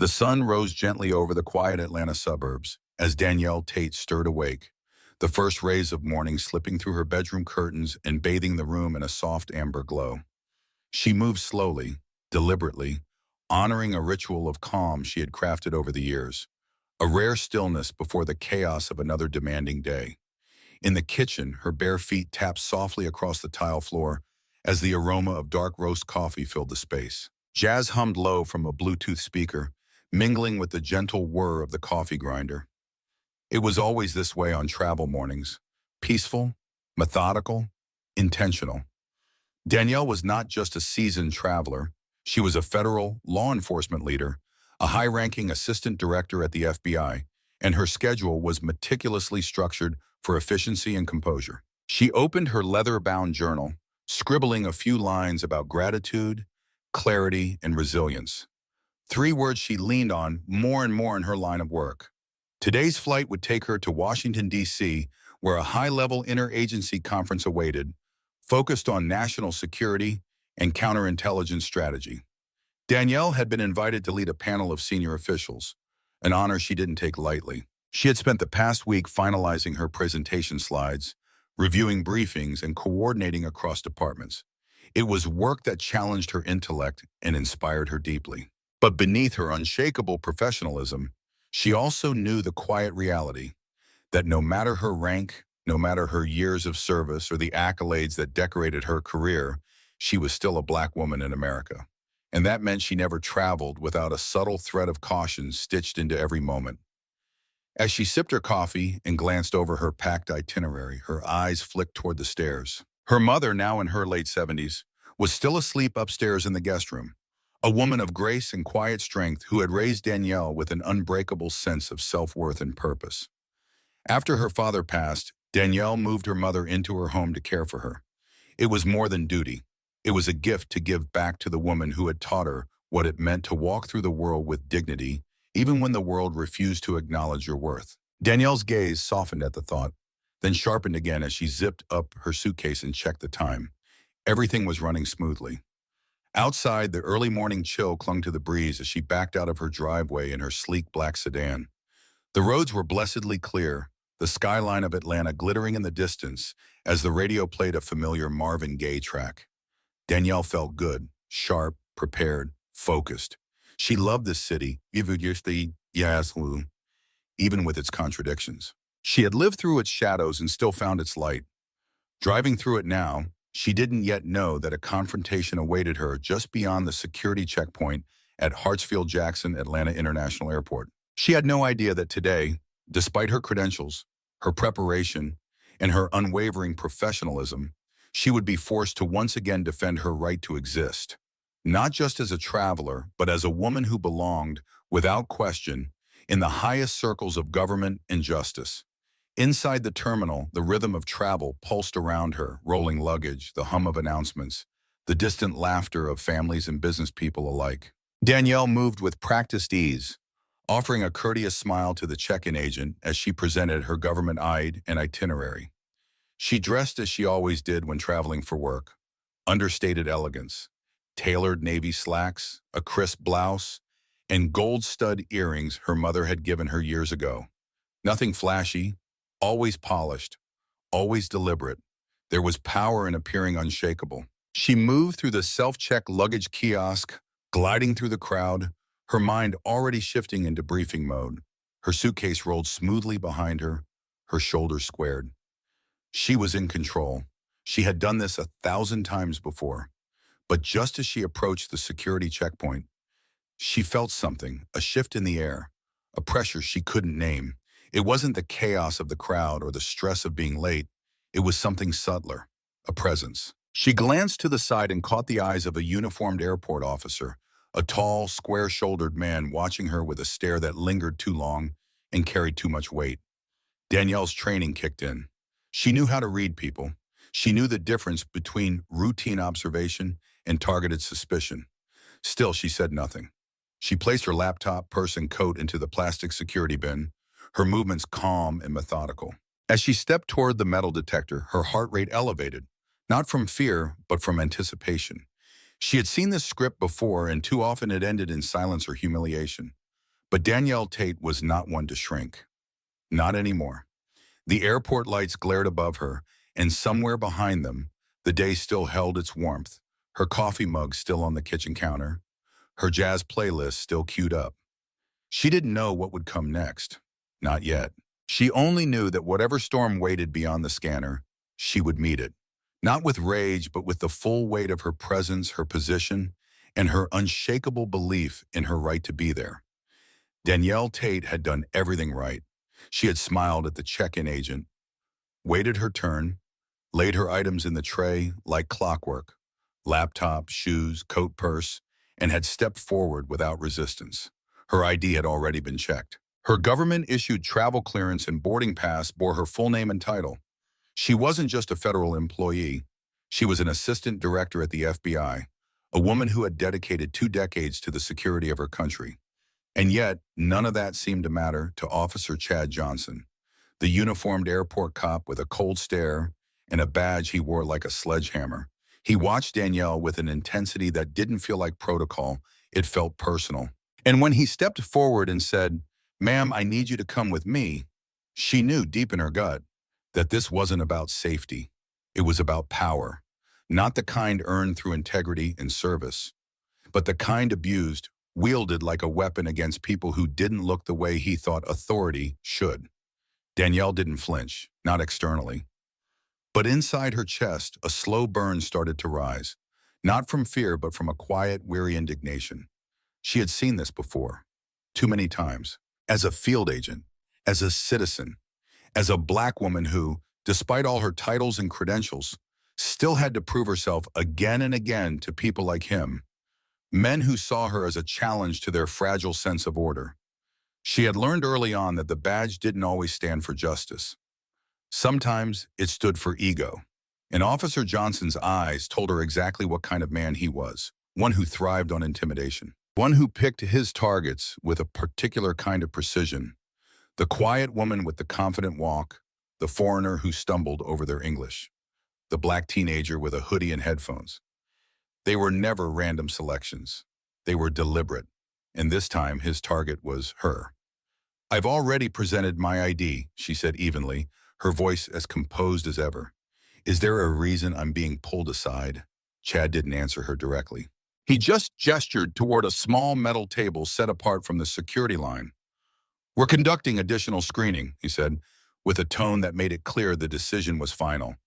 The sun rose gently over the quiet Atlanta suburbs as Danielle Tate stirred awake, the first rays of morning slipping through her bedroom curtains and bathing the room in a soft amber glow. She moved slowly, deliberately, honoring a ritual of calm she had crafted over the years, a rare stillness before the chaos of another demanding day. In the kitchen, her bare feet tapped softly across the tile floor as the aroma of dark roast coffee filled the space. Jazz hummed low from a Bluetooth speaker, mingling with the gentle whir of the coffee grinder. It was always this way on travel mornings, peaceful, methodical, intentional. Danielle was not just a seasoned traveler. She was a federal law enforcement leader, a high-ranking assistant director at the FBI, and her schedule was meticulously structured for efficiency and composure. She opened her leather-bound journal, scribbling a few lines about gratitude, clarity, and resilience. 3 words she leaned on more and more in her line of work. Today's flight would take her to Washington, D.C., where a high-level interagency conference awaited, focused on national security and counterintelligence strategy. Danielle had been invited to lead a panel of senior officials, an honor she didn't take lightly. She had spent the past week finalizing her presentation slides, reviewing briefings, and coordinating across departments. It was work that challenged her intellect and inspired her deeply. But beneath her unshakable professionalism, she also knew the quiet reality that no matter her rank, no matter her years of service or the accolades that decorated her career, she was still a Black woman in America. And that meant she never traveled without a subtle thread of caution stitched into every moment. As she sipped her coffee and glanced over her packed itinerary, her eyes flicked toward the stairs. Her mother, now in her late 70s, was still asleep upstairs in the guest room, a woman of grace and quiet strength who had raised Danielle with an unbreakable sense of self-worth and purpose. After her father passed, Danielle moved her mother into her home to care for her. It was more than duty. It was a gift to give back to the woman who had taught her what it meant to walk through the world with dignity, even when the world refused to acknowledge your worth. Danielle's gaze softened at the thought, then sharpened again as she zipped up her suitcase and checked the time. Everything was running smoothly. Outside, the early morning chill clung to the breeze as she backed out of her driveway in her sleek black sedan. The roads were blessedly clear, the skyline of Atlanta glittering in the distance as the radio played a familiar Marvin Gaye track. Danielle felt good, sharp, prepared, focused. She loved this city, even with its contradictions. She had lived through its shadows and still found its light. Driving through it now, she didn't yet know that a confrontation awaited her just beyond the security checkpoint at Hartsfield-Jackson Atlanta International Airport. She had no idea that today, despite her credentials, her preparation, and her unwavering professionalism, she would be forced to once again defend her right to exist, not just as a traveler, but as a woman who belonged, without question, in the highest circles of government and justice. Inside the terminal, the rhythm of travel pulsed around her, rolling luggage, the hum of announcements, the distant laughter of families and business people alike. Danielle moved with practiced ease, offering a courteous smile to the check-in agent as she presented her government ID and itinerary. She dressed as she always did when traveling for work, understated elegance, tailored navy slacks, a crisp blouse, and gold stud earrings her mother had given her years ago. Nothing flashy, always polished, always deliberate. There was power in appearing unshakable. She moved through the self-check luggage kiosk, gliding through the crowd, her mind already shifting into briefing mode. Her suitcase rolled smoothly behind her, her shoulders squared. She was in control. She had done this 1,000 times before. But just as she approached the security checkpoint, she felt something, a shift in the air, a pressure she couldn't name. It wasn't the chaos of the crowd or the stress of being late. It was something subtler, a presence. She glanced to the side and caught the eyes of a uniformed airport officer, a tall, square-shouldered man watching her with a stare that lingered too long and carried too much weight. Danielle's training kicked in. She knew how to read people. She knew the difference between routine observation and targeted suspicion. Still, she said nothing. She placed her laptop, purse, and coat into the plastic security bin, her movements calm and methodical. As she stepped toward the metal detector, her heart rate elevated, not from fear, but from anticipation. She had seen this script before, and too often it ended in silence or humiliation. But Danielle Tate was not one to shrink. Not anymore. The airport lights glared above her, and somewhere behind them, the day still held its warmth, her coffee mug still on the kitchen counter, her jazz playlist still queued up. She didn't know what would come next. Not yet. She only knew that whatever storm waited beyond the scanner, she would meet it. Not with rage, but with the full weight of her presence, her position, and her unshakable belief in her right to be there. Danielle Tate had done everything right. She had smiled at the check-in agent, waited her turn, laid her items in the tray like clockwork, laptop, shoes, coat, purse, and had stepped forward without resistance. Her ID had already been checked. Her government-issued travel clearance and boarding pass bore her full name and title. She wasn't just a federal employee. She was an assistant director at the FBI, a woman who had dedicated 2 decades to the security of her country. And yet, none of that seemed to matter to Officer Chad Johnson, the uniformed airport cop with a cold stare and a badge he wore like a sledgehammer. He watched Danielle with an intensity that didn't feel like protocol, it felt personal. And when he stepped forward and said, "Ma'am, I need you to come with me," she knew deep in her gut that this wasn't about safety. It was about power, not the kind earned through integrity and service, but the kind abused, wielded like a weapon against people who didn't look the way he thought authority should. Danielle didn't flinch, not externally. But inside her chest, a slow burn started to rise, not from fear, but from a quiet, weary indignation. She had seen this before, too many times, as a field agent, as a citizen, as a black woman who, despite all her titles and credentials, still had to prove herself again and again to people like him, men who saw her as a challenge to their fragile sense of order. She had learned early on that the badge didn't always stand for justice. Sometimes it stood for ego. And Officer Johnson's eyes told her exactly what kind of man he was, one who thrived on intimidation, one who picked his targets with a particular kind of precision. The quiet woman with the confident walk, the foreigner who stumbled over their English, the black teenager with a hoodie and headphones. They were never random selections. They were deliberate, and this time his target was her. "I've already presented my ID," she said evenly, her voice as composed as ever. "Is there a reason I'm being pulled aside?" Chad didn't answer her directly. He just gestured toward a small metal table set apart from the security line. "We're conducting additional screening," he said, with a tone that made it clear the decision was final.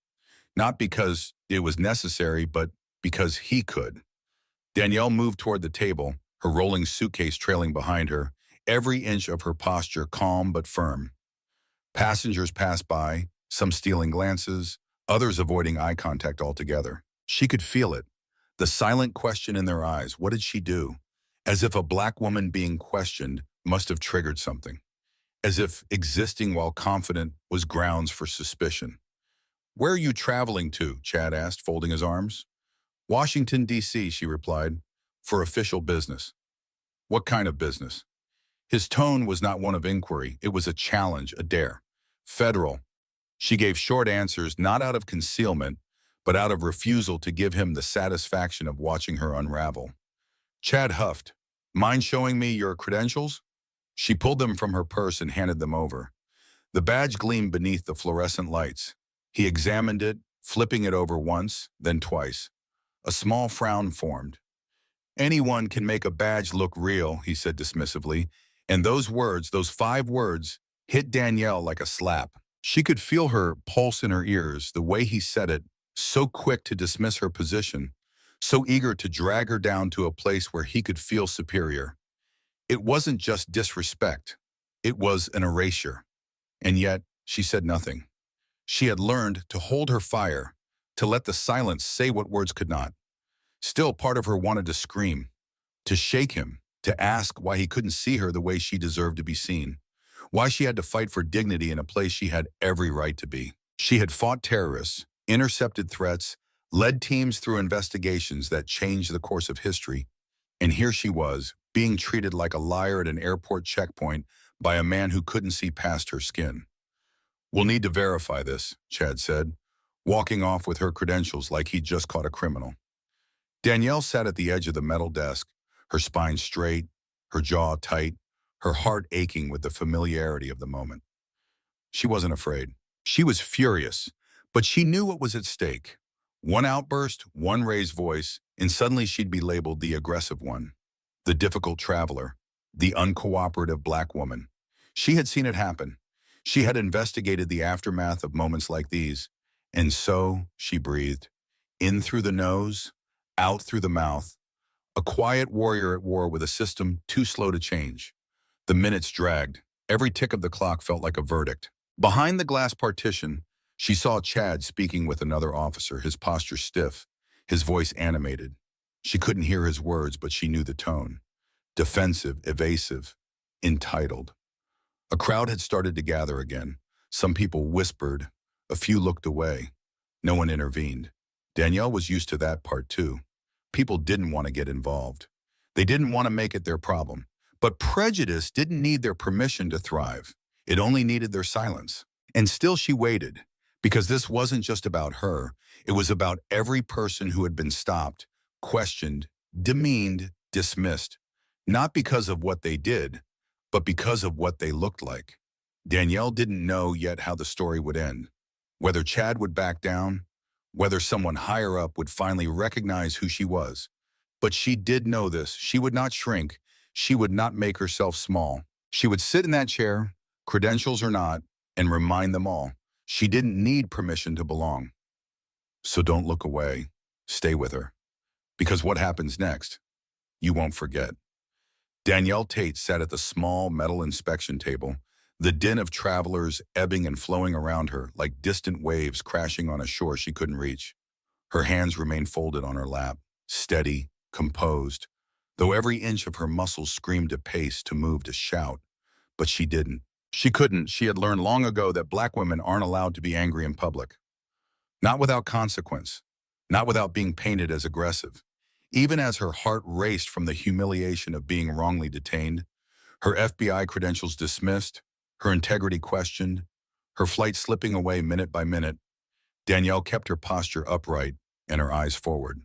Not because it was necessary, but because he could. Danielle moved toward the table, her rolling suitcase trailing behind her, every inch of her posture calm but firm. Passengers passed by, some stealing glances, others avoiding eye contact altogether. She could feel it, the silent question in their eyes. What did she do? As if a black woman being questioned must have triggered something. As if existing while confident was grounds for suspicion. "Where are you traveling to?" Chad asked, folding his arms. "Washington, D.C., she replied, "for official business." "What kind of business?" His tone was not one of inquiry. It was a challenge, a dare. "Federal." She gave short answers, not out of concealment, but out of refusal to give him the satisfaction of watching her unravel. Chad huffed. "Mind showing me your credentials?" She pulled them from her purse and handed them over. The badge gleamed beneath the fluorescent lights. He examined it, flipping it over once, then twice. A small frown formed. "Anyone can make a badge look real," he said dismissively, and those words, those 5 words, hit Danielle like a slap. She could feel her pulse in her ears, the way he said it, so quick to dismiss her position, so eager to drag her down to a place where he could feel superior. It wasn't just disrespect. It was an erasure. And yet, she said nothing. She had learned to hold her fire, to let the silence say what words could not. Still, part of her wanted to scream, to shake him, to ask why he couldn't see her the way she deserved to be seen, why she had to fight for dignity in a place she had every right to be. She had fought terrorists, intercepted threats, led teams through investigations that changed the course of history, and here she was, being treated like a liar at an airport checkpoint by a man who couldn't see past her skin. "We'll need to verify this," Chad said, walking off with her credentials like he'd just caught a criminal. Danielle sat at the edge of the metal desk, her spine straight, her jaw tight, her heart aching with the familiarity of the moment. She wasn't afraid. She was furious, but she knew what was at stake. One outburst, one raised voice, and suddenly she'd be labeled the aggressive one, the difficult traveler, the uncooperative black woman. She had seen it happen. She had investigated the aftermath of moments like these, and so she breathed. In through the nose, out through the mouth, a quiet warrior at war with a system too slow to change. The minutes dragged. Every tick of the clock felt like a verdict. Behind the glass partition, she saw Chad speaking with another officer, his posture stiff, his voice animated. She couldn't hear his words, but she knew the tone. Defensive, evasive, entitled. A crowd had started to gather again. Some people whispered. A few looked away. No one intervened. Danielle was used to that part too. People didn't want to get involved. They didn't want to make it their problem. But prejudice didn't need their permission to thrive. It only needed their silence. And still she waited, because this wasn't just about her. It was about every person who had been stopped, questioned, demeaned, dismissed. Not because of what they did, but because of what they looked like. Danielle didn't know yet how the story would end. Whether Chad would back down, whether someone higher up would finally recognize who she was. But she did know this. She would not shrink. She would not make herself small. She would sit in that chair, credentials or not, and remind them all. She didn't need permission to belong. So don't look away. Stay with her. Because what happens next, you won't forget. Danielle Tate sat at the small metal inspection table, the din of travelers ebbing and flowing around her like distant waves crashing on a shore she couldn't reach. Her hands remained folded on her lap, steady, composed, though every inch of her muscles screamed to pace, to move, to shout. But she didn't. She couldn't. She had learned long ago that black women aren't allowed to be angry in public. Not without consequence. Not without being painted as aggressive. Even as her heart raced from the humiliation of being wrongly detained, her FBI credentials dismissed, her integrity questioned, her flight slipping away minute by minute, Danielle kept her posture upright and her eyes forward.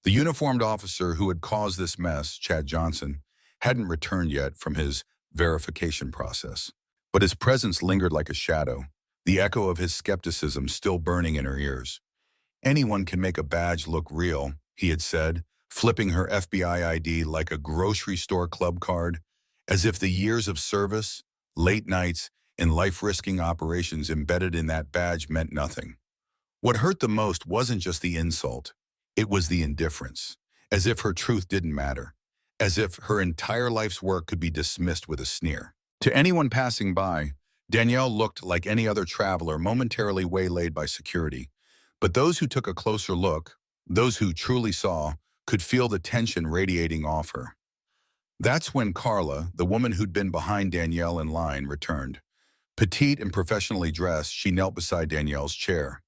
The uniformed officer who had caused this mess, Chad Johnson, hadn't returned yet from his verification process, but his presence lingered like a shadow, the echo of his skepticism still burning in her ears. Anyone can make a badge look real, he had said, flipping her FBI ID like a grocery store club card, as if the years of service, late nights, and life-risking operations embedded in that badge meant nothing. What hurt the most wasn't just the insult. It was the indifference, as if her truth didn't matter, as if her entire life's work could be dismissed with a sneer. To anyone passing by, Danielle looked like any other traveler momentarily waylaid by security. But those who took a closer look, those who truly saw, could feel the tension radiating off her. That's when Carla, the woman who'd been behind Danielle in line, returned. Petite and professionally dressed, she knelt beside Danielle's chair.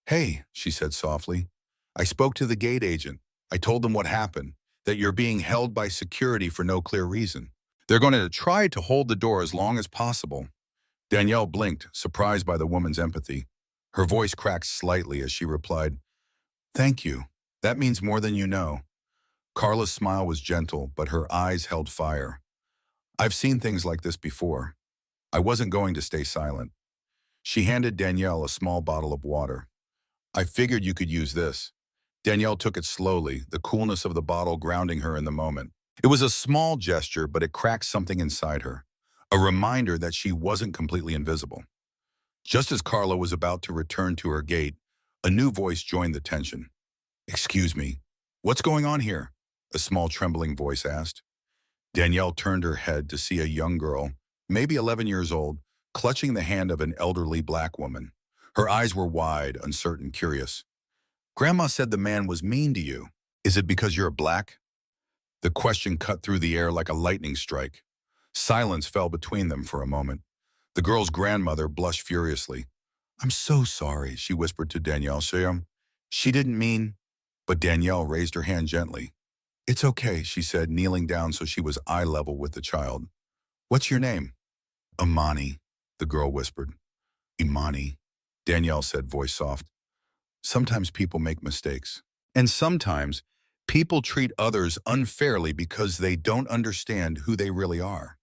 "Hey," she said softly, "I spoke to the gate agent. I told them what happened, that you're being held by security for no clear reason. They're going to try to hold the door as long as possible." Danielle blinked, surprised by the woman's empathy. Her voice cracked slightly as she replied, "Thank you. That means more than you know." Carla's smile was gentle, but her eyes held fire. "I've seen things like this before. I wasn't going to stay silent." She handed Danielle a small bottle of water. "I figured you could use this." Danielle took it slowly, the coolness of the bottle grounding her in the moment. It was a small gesture, but it cracked something inside her, a reminder that she wasn't completely invisible. Just as Carla was about to return to her gate, a new voice joined the tension. "Excuse me, what's going on here?" a small trembling voice asked. Danielle turned her head to see a young girl, maybe 11 years old, clutching the hand of an elderly black woman. Her eyes were wide, uncertain, curious. "Grandma said the man was mean to you. Is it because you're black?" The question cut through the air like a lightning strike. Silence fell between them for a moment. The girl's grandmother blushed furiously. "I'm so sorry," she whispered to Danielle. She didn't mean..." But Danielle raised her hand gently. "It's okay," she said, kneeling down so she was eye level with the child. "What's your name?" "Imani," the girl whispered. "Imani," Danielle said, voice soft. "Sometimes people make mistakes. And sometimes people treat others unfairly because they don't understand who they really are."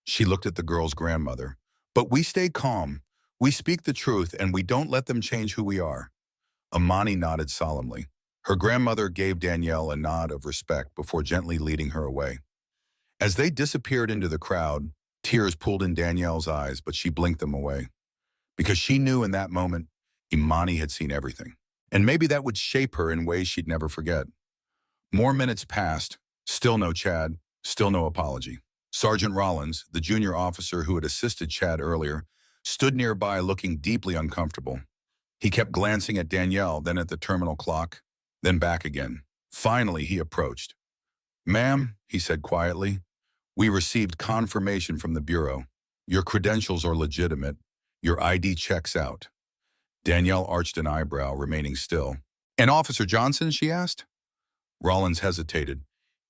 She looked at the girl's grandmother. But we stay calm. We speak the truth and we don't let them change who we are. Amani nodded solemnly. Her grandmother gave Danielle a nod of respect before gently leading her away. As they disappeared into the crowd, tears pooled in Danielle's eyes, but she blinked them away. Because she knew in that moment, Imani had seen everything. And maybe that would shape her in ways she'd never forget. More minutes passed, still no Chad, still no apology. Sergeant Rollins, the junior officer who had assisted Chad earlier, stood nearby looking deeply uncomfortable. He kept glancing at Danielle, then at the terminal clock, then back again. Finally, he approached. "Ma'am," he said quietly, "we received confirmation from the Bureau. Your credentials are legitimate. Your ID checks out." Danielle arched an eyebrow, remaining still. "And Officer Johnson?" she asked. Rollins hesitated.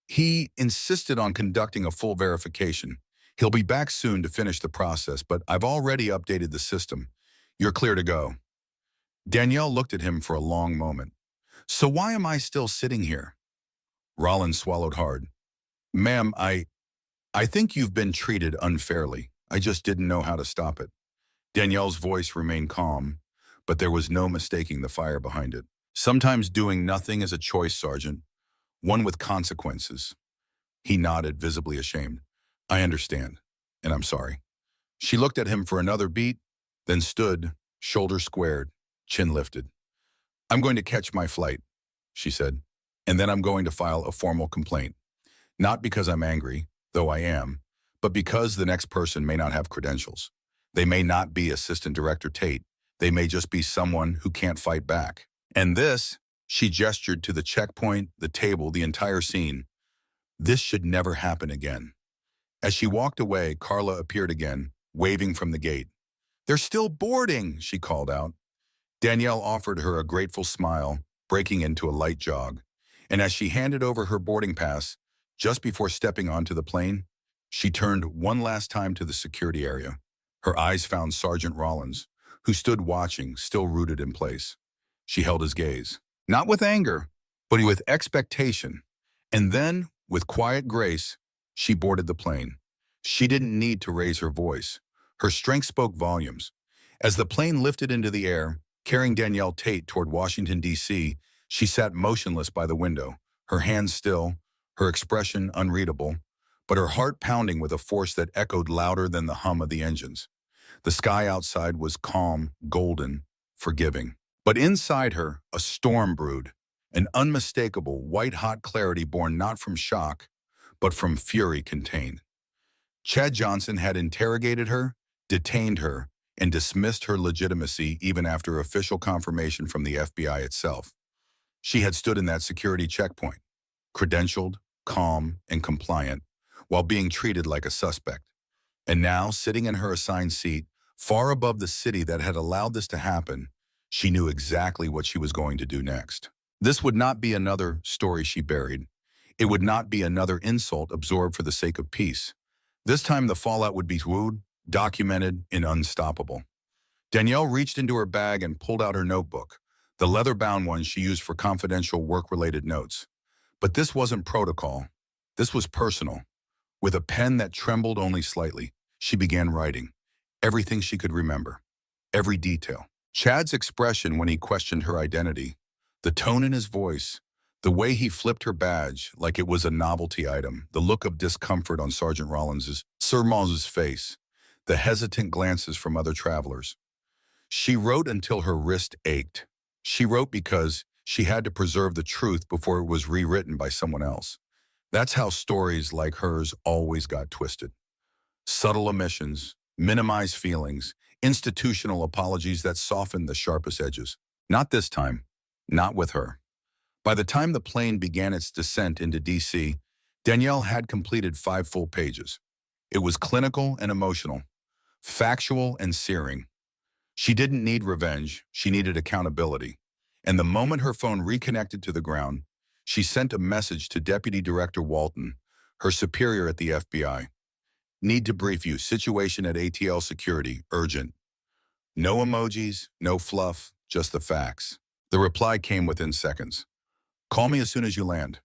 "He insisted on conducting a full verification. He'll be back soon to finish the process, but I've already updated the system. You're clear to go." Danielle looked at him for a long moment. "So why am I still sitting here?" Rollins swallowed hard. "Ma'am, I think you've been treated unfairly. I just didn't know how to stop it." Danielle's voice remained calm, but there was no mistaking the fire behind it. "Sometimes doing nothing is a choice, Sergeant. One with consequences." He nodded, visibly ashamed. "I understand, and I'm sorry." She looked at him for another beat, then stood, shoulders squared, chin lifted. "I'm going to catch my flight," she said, "and then I'm going to file a formal complaint. Not because I'm angry, though I am, but because the next person may not have credentials. They may not be Assistant Director Tate. They may just be someone who can't fight back. And this," she gestured to the checkpoint, the table, the entire scene, "this should never happen again." As she walked away, Carla appeared again, waving from the gate. "They're still boarding," she called out. Danielle offered her a grateful smile, breaking into a light jog. And as she handed over her boarding pass, just before stepping onto the plane, she turned one last time to the security area. Her eyes found Sergeant Rollins, who stood watching, still rooted in place. She held his gaze, not with anger, but with expectation. And then, with quiet grace, she boarded the plane. She didn't need to raise her voice. Her strength spoke volumes. As the plane lifted into the air, carrying Danielle Tate toward Washington, D.C., she sat motionless by the window, her hands still, her expression unreadable, but her heart pounding with a force that echoed louder than the hum of the engines. The sky outside was calm, golden, forgiving. But inside her, a storm brewed, an unmistakable, white-hot clarity born not from shock, but from fury contained. Chad Johnson had interrogated her, detained her, and dismissed her legitimacy even after official confirmation from the FBI itself. She had stood in that security checkpoint, credentialed, calm, and compliant, while being treated like a suspect. And now, sitting in her assigned seat, far above the city that had allowed this to happen, she knew exactly what she was going to do next. This would not be another story she buried. It would not be another insult absorbed for the sake of peace. This time the fallout would be wooed, documented, and unstoppable. Danielle reached into her bag and pulled out her notebook, the leather-bound one she used for confidential work-related notes. But this wasn't protocol. This was personal. With a pen that trembled only slightly, she began writing. Everything she could remember. Every detail. Chad's expression when he questioned her identity. The tone in his voice. The way he flipped her badge like it was a novelty item. The look of discomfort on Sergeant Rollins' face. The hesitant glances from other travelers. She wrote until her wrist ached. She wrote because she had to preserve the truth before it was rewritten by someone else. That's how stories like hers always got twisted. Subtle omissions, minimized feelings, institutional apologies that softened the sharpest edges. Not this time. Not with her. By the time the plane began its descent into D.C., Danielle had completed 5 full pages. It was clinical and emotional, factual and searing. She didn't need revenge, she needed accountability. And the moment her phone reconnected to the ground, she sent a message to Deputy Director Walton, her superior at the FBI. Need to brief you, situation at ATL Security, urgent. No emojis, no fluff, just the facts. The reply came within seconds. Call me as soon as you land.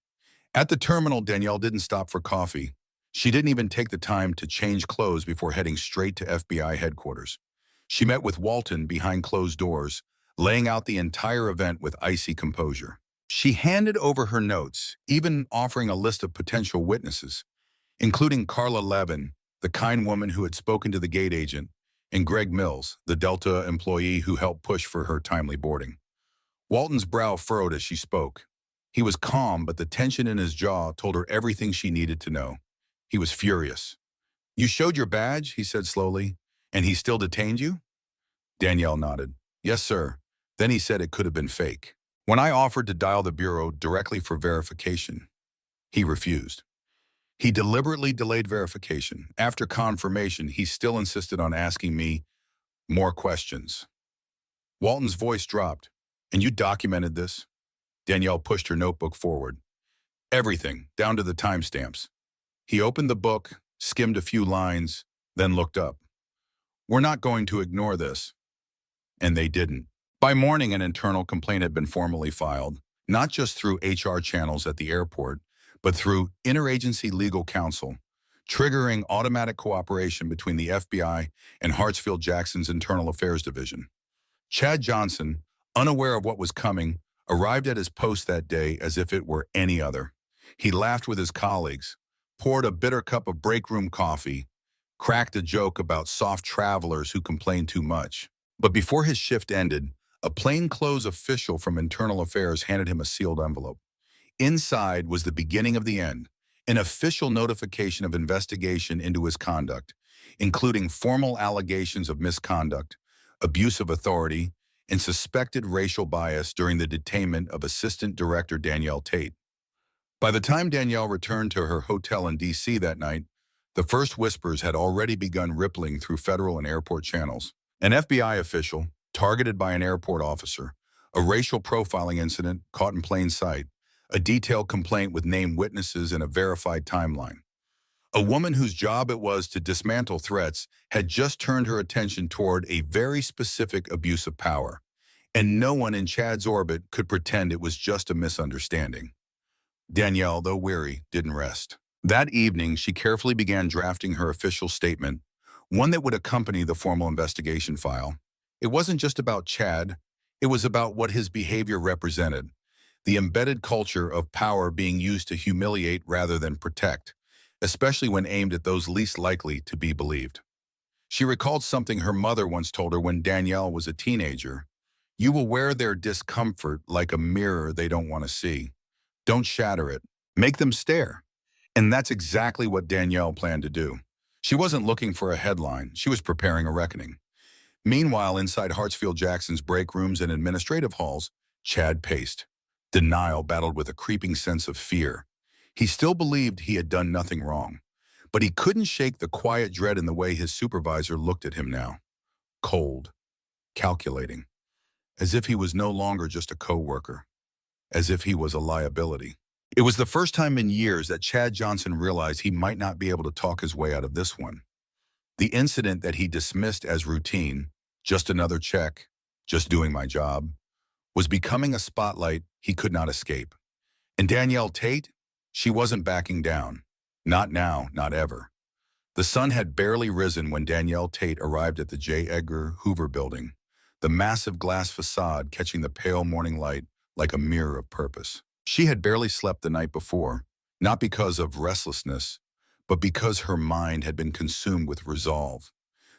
At the terminal, Danielle didn't stop for coffee. She didn't even take the time to change clothes before heading straight to FBI headquarters. She met with Walton behind closed doors, laying out the entire event with icy composure. She handed over her notes, even offering a list of potential witnesses, including Carla Levin, the kind woman who had spoken to the gate agent, and Greg Mills, the Delta employee who helped push for her timely boarding. Walton's brow furrowed as she spoke. He was calm, but the tension in his jaw told her everything she needed to know. He was furious. "You showed your badge," he said slowly, "and he still detained you?" Danielle nodded. "Yes, sir." Then he said it could have been fake. "When I offered to dial the bureau directly for verification, he refused. He deliberately delayed verification. After confirmation, he still insisted on asking me more questions." Walton's voice dropped. "And you documented this?" Danielle pushed her notebook forward. "Everything, down to the timestamps." He opened the book, skimmed a few lines, then looked up. "We're not going to ignore this." And they didn't. By morning, an internal complaint had been formally filed, not just through HR channels at the airport, but through interagency legal counsel, triggering automatic cooperation between the FBI and Hartsfield-Jackson's Internal Affairs Division. Chad Johnson, unaware of what was coming, arrived at his post that day as if it were any other. He laughed with his colleagues, poured a bitter cup of break room coffee, cracked a joke about soft travelers who complained too much. But before his shift ended, a plainclothes official from Internal Affairs handed him a sealed envelope. Inside was the beginning of the end, an official notification of investigation into his conduct, including formal allegations of misconduct, abuse of authority, and suspected racial bias during the detainment of Assistant Director Danielle Tate. By the time Danielle returned to her hotel in D.C. that night, the first whispers had already begun rippling through federal and airport channels. An FBI official, targeted by an airport officer, a racial profiling incident caught in plain sight, a detailed complaint with named witnesses and a verified timeline. A woman whose job it was to dismantle threats had just turned her attention toward a very specific abuse of power, and no one in Chad's orbit could pretend it was just a misunderstanding. Danielle, though weary, didn't rest. That evening, she carefully began drafting her official statement, one that would accompany the formal investigation file. It wasn't just about Chad, it was about what his behavior represented, the embedded culture of power being used to humiliate rather than protect, especially when aimed at those least likely to be believed. She recalled something her mother once told her when Danielle was a teenager. "You will wear their discomfort like a mirror they don't want to see. Don't shatter it. Make them stare." And that's exactly what Danielle planned to do. She wasn't looking for a headline. She was preparing a reckoning. Meanwhile, inside Hartsfield-Jackson's break rooms and administrative halls, Chad paced. Denial battled with a creeping sense of fear. He still believed he had done nothing wrong, but he couldn't shake the quiet dread in the way his supervisor looked at him now. Cold, calculating, as if he was no longer just a co-worker, as if he was a liability. It was the first time in years that Chad Johnson realized he might not be able to talk his way out of this one. The incident that he dismissed as routine, just another check, just doing my job, was becoming a spotlight he could not escape. And Danielle Tate, she wasn't backing down. Not now, not ever. The sun had barely risen when Danielle Tate arrived at the J. Edgar Hoover building, the massive glass facade catching the pale morning light like a mirror of purpose. She had barely slept the night before, not because of restlessness, but because her mind had been consumed with resolve.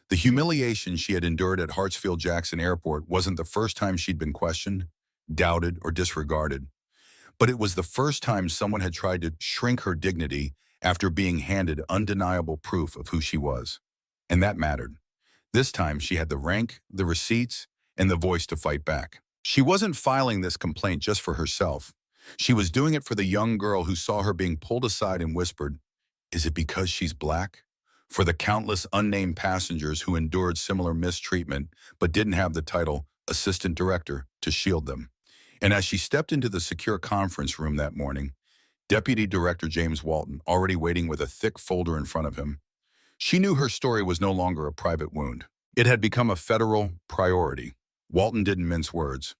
The humiliation she had endured at Hartsfield-Jackson Airport wasn't the first time she'd been questioned, doubted, or disregarded, but it was the first time someone had tried to shrink her dignity after being handed undeniable proof of who she was. And that mattered. This time she had the rank, the receipts, and the voice to fight back. She wasn't filing this complaint just for herself. She was doing it for the young girl who saw her being pulled aside and whispered, "Is it because she's black?" For the countless unnamed passengers who endured similar mistreatment but didn't have the title assistant director to shield them. And as she stepped into the secure conference room that morning, Deputy Director James Walton already waiting with a thick folder in front of him, she knew her story was no longer a private wound. It had become a federal priority. Walton didn't mince words.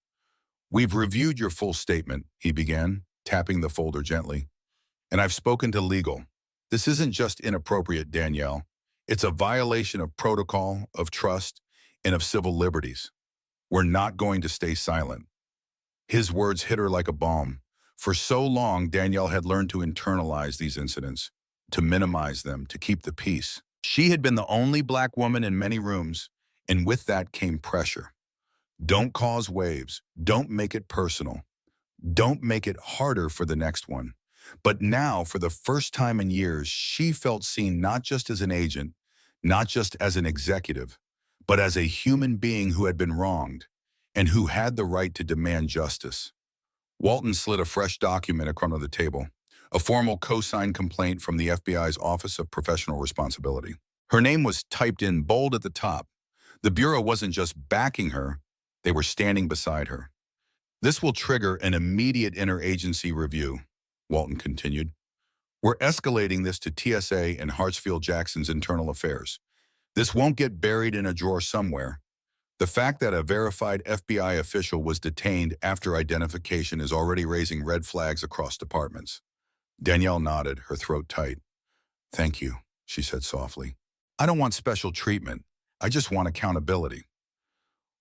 "We've reviewed your full statement," he began, tapping the folder gently. "And I've spoken to legal. This isn't just inappropriate, Danielle. It's a violation of protocol, of trust, and of civil liberties. We're not going to stay silent. His words hit her like a balm. For so long, Danielle had learned to internalize these incidents, to minimize them, to keep the peace. She had been the only black woman in many rooms, and with that came pressure. Don't cause waves. Don't make it personal. Don't make it harder for the next one. But now, for the first time in years, she felt seen not just as an agent, not just as an executive, but as a human being who had been wronged and who had the right to demand justice. Walton slid a fresh document across the table, a formal co-signed complaint from the FBI's Office of Professional Responsibility. Her name was typed in bold at the top. The Bureau wasn't just backing her, they were standing beside her. This will trigger an immediate interagency review, Walton continued. We're escalating this to TSA and Hartsfield-Jackson's internal affairs. This won't get buried in a drawer somewhere. The fact that a verified FBI official was detained after identification is already raising red flags across departments. Danielle nodded, her throat tight. Thank you, she said softly. I don't want special treatment. I just want accountability.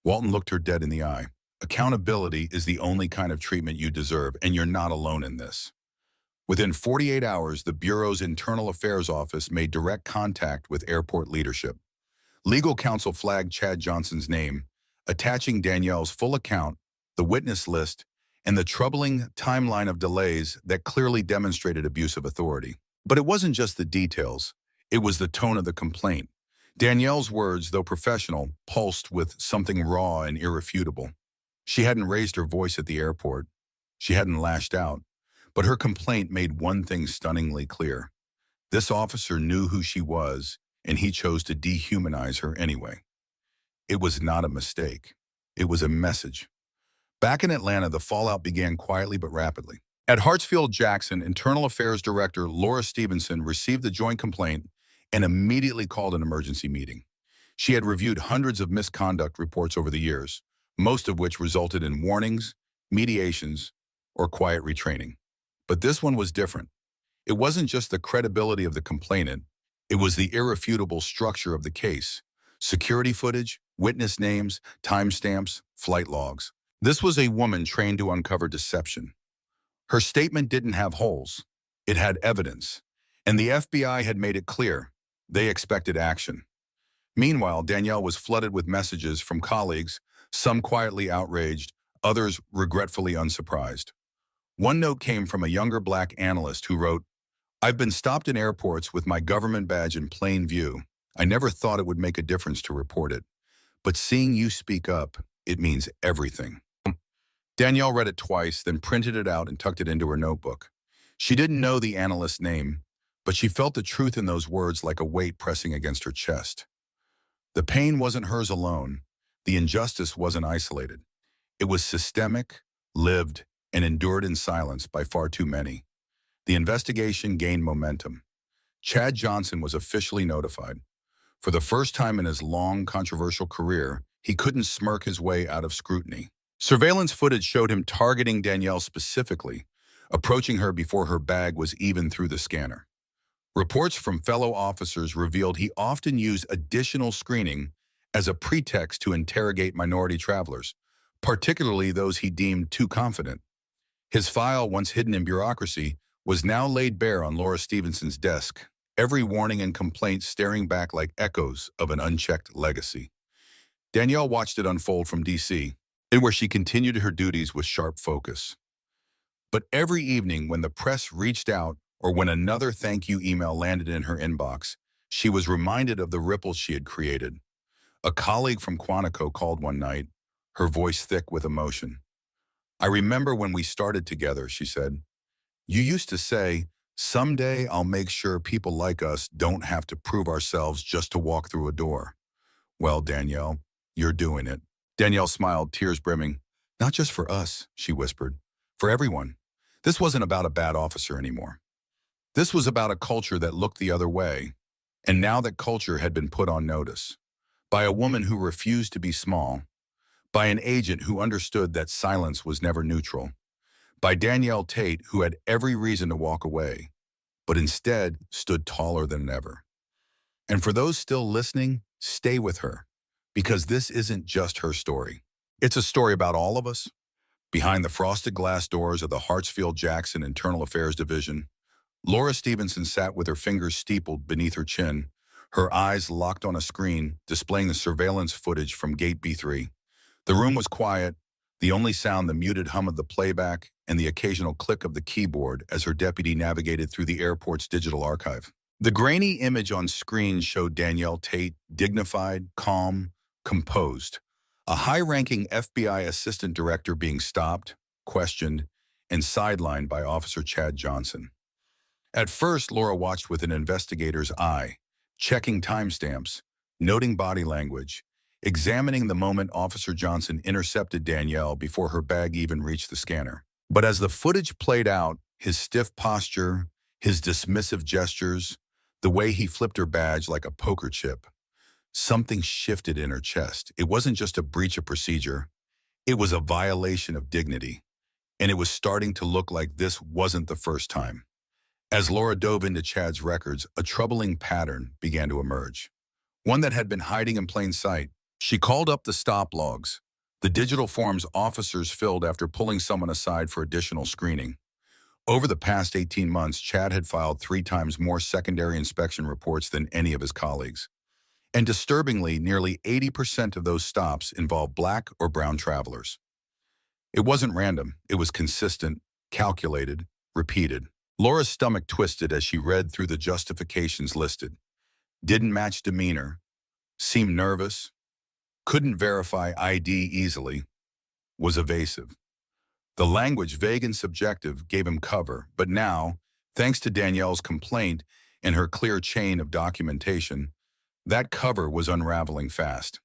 Walton looked her dead in the eye. Accountability is the only kind of treatment you deserve, and you're not alone in this. Within 48 hours, the Bureau's Internal Affairs Office made direct contact with airport leadership. Legal counsel flagged Chad Johnson's name, attaching Danielle's full account, the witness list, and the troubling timeline of delays that clearly demonstrated abuse of authority. But it wasn't just the details. It was the tone of the complaint. Danielle's words, though professional, pulsed with something raw and irrefutable. She hadn't raised her voice at the airport. She hadn't lashed out. But her complaint made one thing stunningly clear. This officer knew who she was, and he chose to dehumanize her anyway. It was not a mistake. It was a message. Back in Atlanta, the fallout began quietly but rapidly. At Hartsfield-Jackson, Internal Affairs Director Laura Stevenson received the joint complaint and immediately called an emergency meeting. She had reviewed hundreds of misconduct reports over the years, most of which resulted in warnings, mediations, or quiet retraining. But this one was different. It wasn't just the credibility of the complainant, it was the irrefutable structure of the case. Security footage, witness names, timestamps, flight logs. This was a woman trained to uncover deception. Her statement didn't have holes. It had evidence. And the FBI had made it clear. They expected action. Meanwhile, Danielle was flooded with messages from colleagues, some quietly outraged, others regretfully unsurprised. One note came from a younger black analyst who wrote, I've been stopped in airports with my government badge in plain view. I never thought it would make a difference to report it. But seeing you speak up, it means everything. Danielle read it twice, then printed it out and tucked it into her notebook. She didn't know the analyst's name, but she felt the truth in those words like a weight pressing against her chest. The pain wasn't hers alone. The injustice wasn't isolated. It was systemic, lived, and endured in silence by far too many. The investigation gained momentum. Chad Johnson was officially notified. For the first time in his long, controversial career, he couldn't smirk his way out of scrutiny. Surveillance footage showed him targeting Danielle specifically, approaching her before her bag was even through the scanner. Reports from fellow officers revealed he often used additional screening as a pretext to interrogate minority travelers, particularly those he deemed too confident. His file, once hidden in bureaucracy, was now laid bare on Laura Stevenson's desk, every warning and complaint staring back like echoes of an unchecked legacy. Danielle watched it unfold from D.C., where she continued her duties with sharp focus. But every evening when the press reached out or when another thank you email landed in her inbox, she was reminded of the ripples she had created. A colleague from Quantico called one night, her voice thick with emotion. I remember when we started together, she said. You used to say, someday I'll make sure people like us don't have to prove ourselves just to walk through a door. Well, Danielle, you're doing it. Danielle smiled, tears brimming. Not just for us, she whispered. For everyone. This wasn't about a bad officer anymore. This was about a culture that looked the other way. And now that culture had been put on notice. By a woman who refused to be small. By an agent who understood that silence was never neutral. By Danielle Tate, who had every reason to walk away. but instead stood taller than ever. And for those still listening, stay with her, because this isn't just her story. It's a story about all of us. Behind the frosted glass doors of the Hartsfield-Jackson Internal Affairs Division, Laura Stevenson sat with her fingers steepled beneath her chin, her eyes locked on a screen displaying the surveillance footage from Gate B3. The room was quiet, the only sound the muted hum of the playback and the occasional click of the keyboard as her deputy navigated through the airport's digital archive. The grainy image on screen showed Danielle Tate, dignified, calm, composed. A high-ranking FBI assistant director being stopped, questioned, and sidelined by Officer Chad Johnson. At first, Laura watched with an investigator's eye, checking timestamps, noting body language, examining the moment Officer Johnson intercepted Danielle before her bag even reached the scanner. But as the footage played out, his stiff posture, his dismissive gestures, the way he flipped her badge like a poker chip, something shifted in her chest. It wasn't just a breach of procedure. It was a violation of dignity. And it was starting to look like this wasn't the first time. As Laura dove into Chad's records, a troubling pattern began to emerge. One that had been hiding in plain sight. She called up the stop logs, the digital forms officers filled after pulling someone aside for additional screening. Over the past 18 months, Chad had filed 3 times more secondary inspection reports than any of his colleagues. And disturbingly, nearly 80% of those stops involved black or brown travelers. It wasn't random. It was consistent, calculated, repeated. Laura's stomach twisted as she read through the justifications listed. Didn't match demeanor, seemed nervous, couldn't verify ID easily, was evasive. The language, vague and subjective, gave him cover, but now, thanks to Danielle's complaint and her clear chain of documentation, that cover was unraveling fast.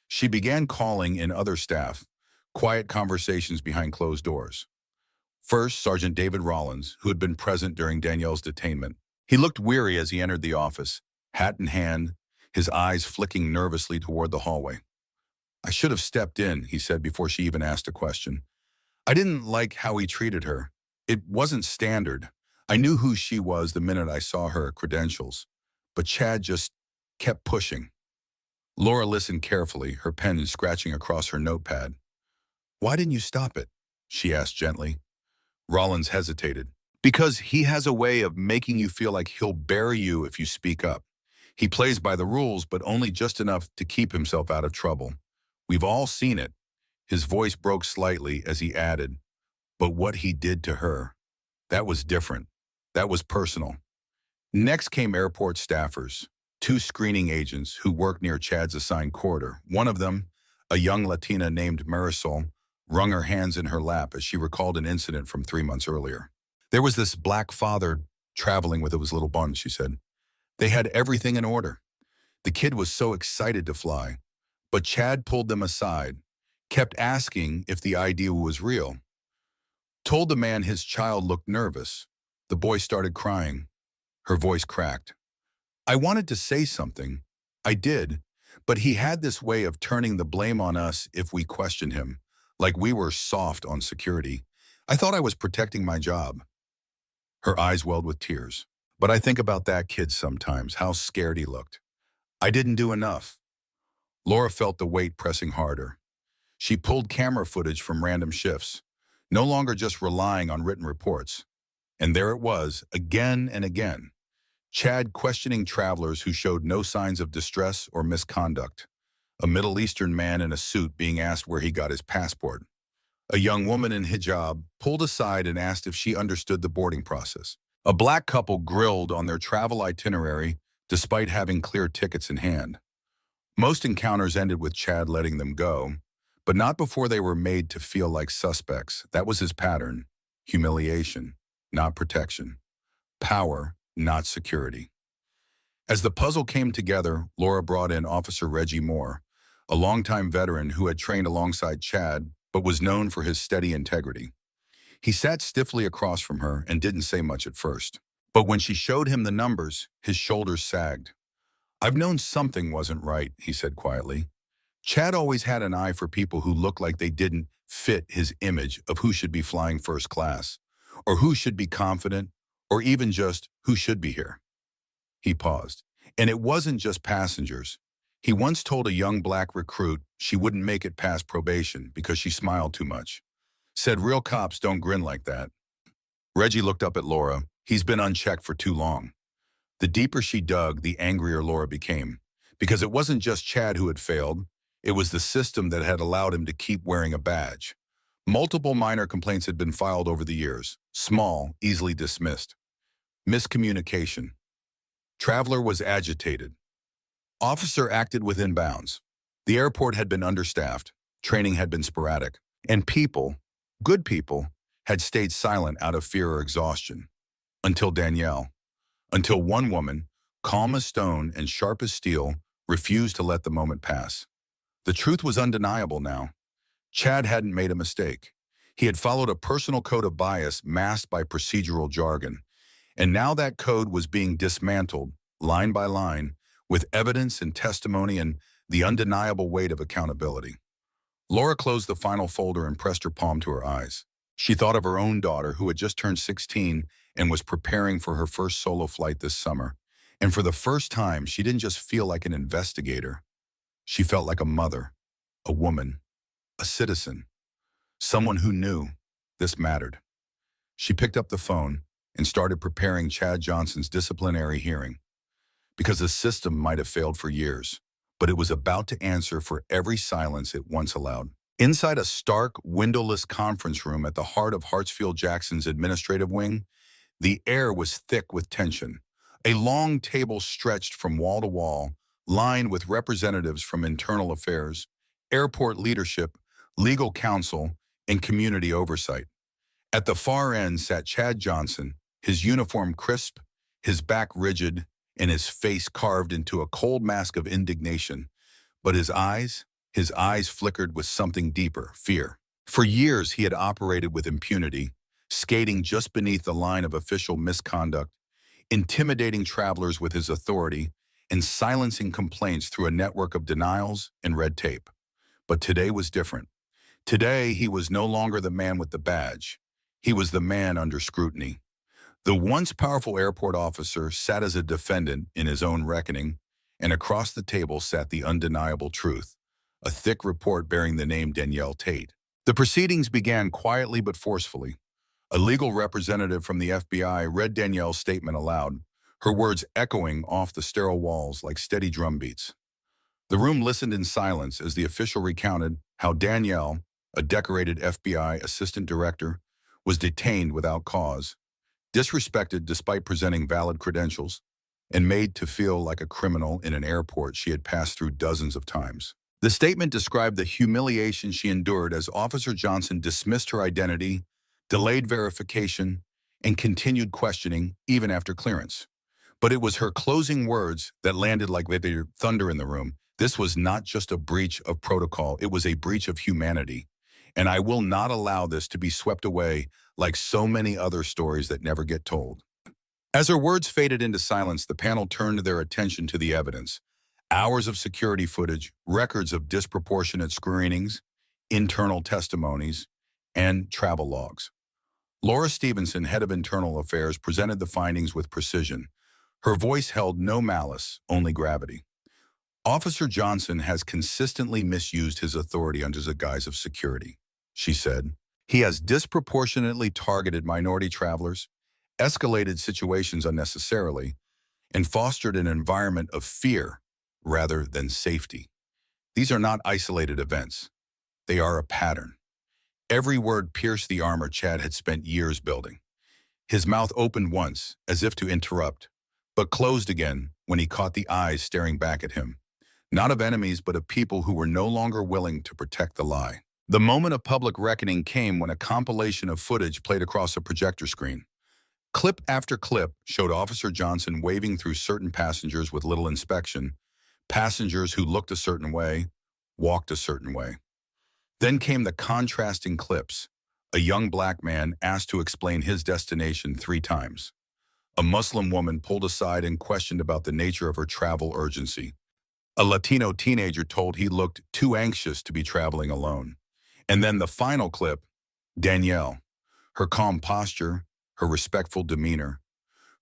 She began calling in other staff, quiet conversations behind closed doors. First, Sergeant David Rollins, who had been present during Danielle's detainment. He looked weary as he entered the office, hat in hand, his eyes flicking nervously toward the hallway. "I should have stepped in," he said before she even asked a question. "I didn't like how he treated her. It wasn't standard. I knew who she was the minute I saw her credentials, but Chad just kept pushing." Laura listened carefully, her pen scratching across her notepad. "Why didn't you stop it?" she asked gently. Rollins hesitated. "Because he has a way of making you feel like he'll bury you if you speak up. He plays by the rules, but only just enough to keep himself out of trouble. We've all seen it." His voice broke slightly as he added, "But what he did to her, that was different. That was personal." Next came airport staffers, 2 screening agents who worked near Chad's assigned corridor. One of them, a young Latina named Marisol, wrung her hands in her lap as she recalled an incident from 3 months earlier. "There was this black father traveling with his little bun," she said. "They had everything in order. The kid was so excited to fly, but Chad pulled them aside, kept asking if the idea was real. Told the man his child looked nervous. The boy started crying. Her voice cracked. I wanted to say something. I did, but he had this way of turning the blame on us if we questioned him, like we were soft on security. I thought I was protecting my job." Her eyes welled with tears. "But I think about that kid sometimes, how scared he looked. I didn't do enough." Laura felt the weight pressing harder. She pulled camera footage from random shifts, no longer just relying on written reports. And there it was, again and again. Chad questioning travelers who showed no signs of distress or misconduct. A Middle Eastern man in a suit being asked where he got his passport. A young woman in hijab pulled aside and asked if she understood the boarding process. A black couple grilled on their travel itinerary despite having clear tickets in hand. Most encounters ended with Chad letting them go, but not before they were made to feel like suspects. That was his pattern. Humiliation, not protection. Power, not security. As the puzzle came together, Laura brought in Officer Reggie Moore, a longtime veteran who had trained alongside Chad, but was known for his steady integrity. He sat stiffly across from her and didn't say much at first. But when she showed him the numbers, his shoulders sagged. "I've known something wasn't right," he said quietly. Chad always had an eye for people who looked like they didn't fit his image of who should be flying first class, or who should be confident, Or even just, who should be here? He paused. And it wasn't just passengers. He once told a young black recruit she wouldn't make it past probation because she smiled too much. Said real cops don't grin like that. Reggie looked up at Laura. He's been unchecked for too long. The deeper she dug, the angrier Laura became. Because it wasn't just Chad who had failed. It was the system that had allowed him to keep wearing a badge. Multiple minor complaints had been filed over the years. Small, easily dismissed. Miscommunication. Traveler was agitated. Officer acted within bounds. The airport had been understaffed. Training had been sporadic. And people, good people, had stayed silent out of fear or exhaustion. Until Danielle. Until one woman, calm as stone and sharp as steel, refused to let the moment pass. The truth was undeniable now. Chad hadn't made a mistake. He had followed a personal code of bias masked by procedural jargon. And now that code was being dismantled, line by line, with evidence and testimony and the undeniable weight of accountability. Laura closed the final folder and pressed her palm to her eyes. She thought of her own daughter, who had just turned 16 and was preparing for her first solo flight this summer. And for the first time, she didn't just feel like an investigator. She felt like a mother, a woman, a citizen, someone who knew this mattered. She picked up the phone and started preparing Chad Johnson's disciplinary hearing. Because the system might have failed for years, but it was about to answer for every silence it once allowed. Inside a stark, windowless conference room at the heart of Hartsfield-Jackson's administrative wing, the air was thick with tension. A long table stretched from wall to wall, lined with representatives from internal affairs, airport leadership, legal counsel, and community oversight. At the far end sat Chad Johnson, his uniform crisp, his back rigid, and his face carved into a cold mask of indignation. But his eyes flickered with something deeper, fear. For years, he had operated with impunity, skating just beneath the line of official misconduct, intimidating travelers with his authority, and silencing complaints through a network of denials and red tape. But today was different. Today, he was no longer the man with the badge. He was the man under scrutiny. The once powerful airport officer sat as a defendant in his own reckoning, and across the table sat the undeniable truth, a thick report bearing the name Danielle Tate. The proceedings began quietly but forcefully. A legal representative from the FBI read Danielle's statement aloud, her words echoing off the sterile walls like steady drumbeats. The room listened in silence as the official recounted how Danielle, a decorated FBI assistant director, was detained without cause, disrespected despite presenting valid credentials, and made to feel like a criminal in an airport she had passed through dozens of times. The statement described the humiliation she endured as Officer Johnson dismissed her identity, delayed verification, and continued questioning even after clearance. But it was her closing words that landed like thunder in the room. This was not just a breach of protocol, it was a breach of humanity. And I will not allow this to be swept away like so many other stories that never get told. As her words faded into silence, the panel turned their attention to the evidence. Hours of security footage, records of disproportionate screenings, internal testimonies, and travel logs. Laura Stevenson, head of internal affairs, presented the findings with precision. Her voice held no malice, only gravity. Officer Johnson has consistently misused his authority under the guise of security, she said. He has disproportionately targeted minority travelers, escalated situations unnecessarily, and fostered an environment of fear rather than safety. These are not isolated events. They are a pattern. Every word pierced the armor Chad had spent years building. His mouth opened once, as if to interrupt, but closed again when he caught the eyes staring back at him. Not of enemies, but of people who were no longer willing to protect the lie. The moment of public reckoning came when a compilation of footage played across a projector screen. Clip after clip showed Officer Johnson waving through certain passengers with little inspection, passengers who looked a certain way, walked a certain way. Then came the contrasting clips. A young black man asked to explain his destination 3 times. A Muslim woman pulled aside and questioned about the nature of her travel urgency. A Latino teenager told he looked too anxious to be traveling alone. And then the final clip, Danielle, her calm posture, her respectful demeanor,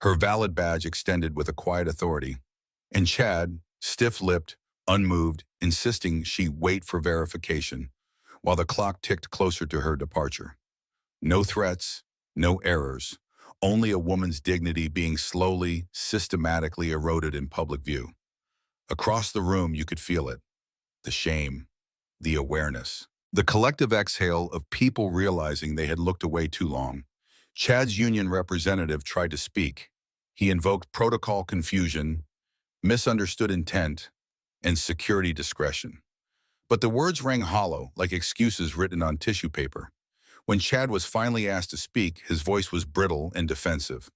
her valid badge extended with a quiet authority, and Chad, stiff-lipped, unmoved, insisting she wait for verification, while the clock ticked closer to her departure. No threats, no errors, only a woman's dignity being slowly, systematically eroded in public view. Across the room, you could feel it, the shame, the awareness, the collective exhale of people realizing they had looked away too long. Chad's union representative tried to speak. He invoked protocol confusion, misunderstood intent, and security discretion. But the words rang hollow, like excuses written on tissue paper. When Chad was finally asked to speak, his voice was brittle and defensive.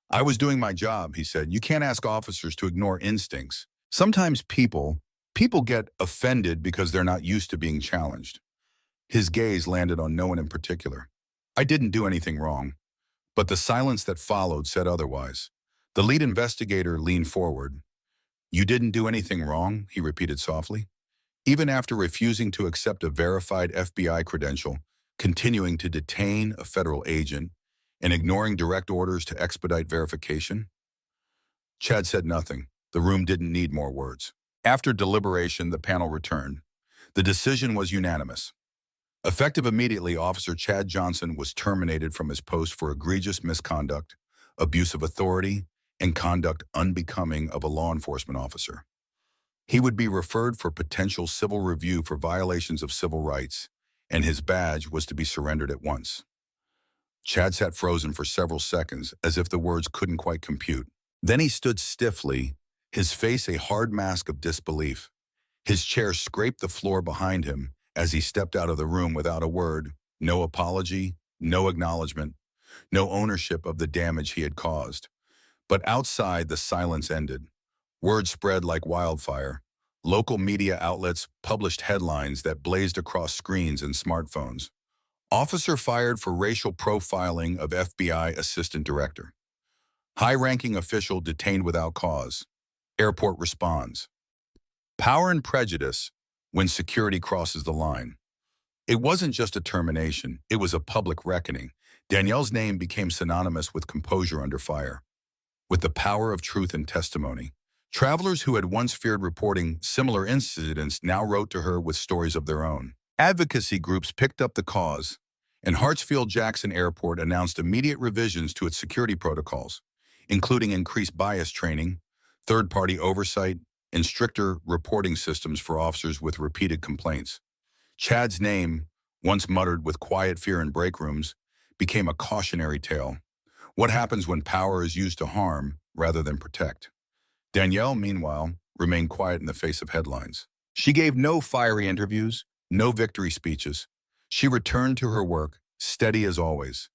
"I was doing my job," he said. "You can't ask officers to ignore instincts. Sometimes people get offended because they're not used to being challenged." His gaze landed on no one in particular. "I didn't do anything wrong." But the silence that followed said otherwise. The lead investigator leaned forward. "You didn't do anything wrong," he repeated softly. Even after refusing to accept a verified FBI credential, continuing to detain a federal agent, and ignoring direct orders to expedite verification? Chad said nothing. The room didn't need more words. After deliberation, the panel returned. The decision was unanimous. Effective immediately, Officer Chad Johnson was terminated from his post for egregious misconduct, abuse of authority, and conduct unbecoming of a law enforcement officer. He would be referred for potential civil review for violations of civil rights, and his badge was to be surrendered at once. Chad sat frozen for several seconds, as if the words couldn't quite compute. Then he stood stiffly, his face a hard mask of disbelief. His chair scraped the floor behind him as he stepped out of the room without a word, no apology, no acknowledgement, no ownership of the damage he had caused. But outside, the silence ended. Word spread like wildfire. Local media outlets published headlines that blazed across screens and smartphones. "Officer fired for racial profiling of FBI Assistant Director." "High-ranking official detained without cause." Airport responds. Power and prejudice when security crosses the line. It wasn't just a termination, it was a public reckoning. Danielle's name became synonymous with composure under fire, with the power of truth and testimony. Travelers who had once feared reporting similar incidents now wrote to her with stories of their own. Advocacy groups picked up the cause, and Hartsfield-Jackson Airport announced immediate revisions to its security protocols, including increased bias training, third-party oversight, and stricter reporting systems for officers with repeated complaints. Chad's name, once muttered with quiet fear in break rooms, became a cautionary tale. What happens when power is used to harm rather than protect? Danielle, meanwhile, remained quiet in the face of headlines. She gave no fiery interviews, no victory speeches. She returned to her work, steady as always.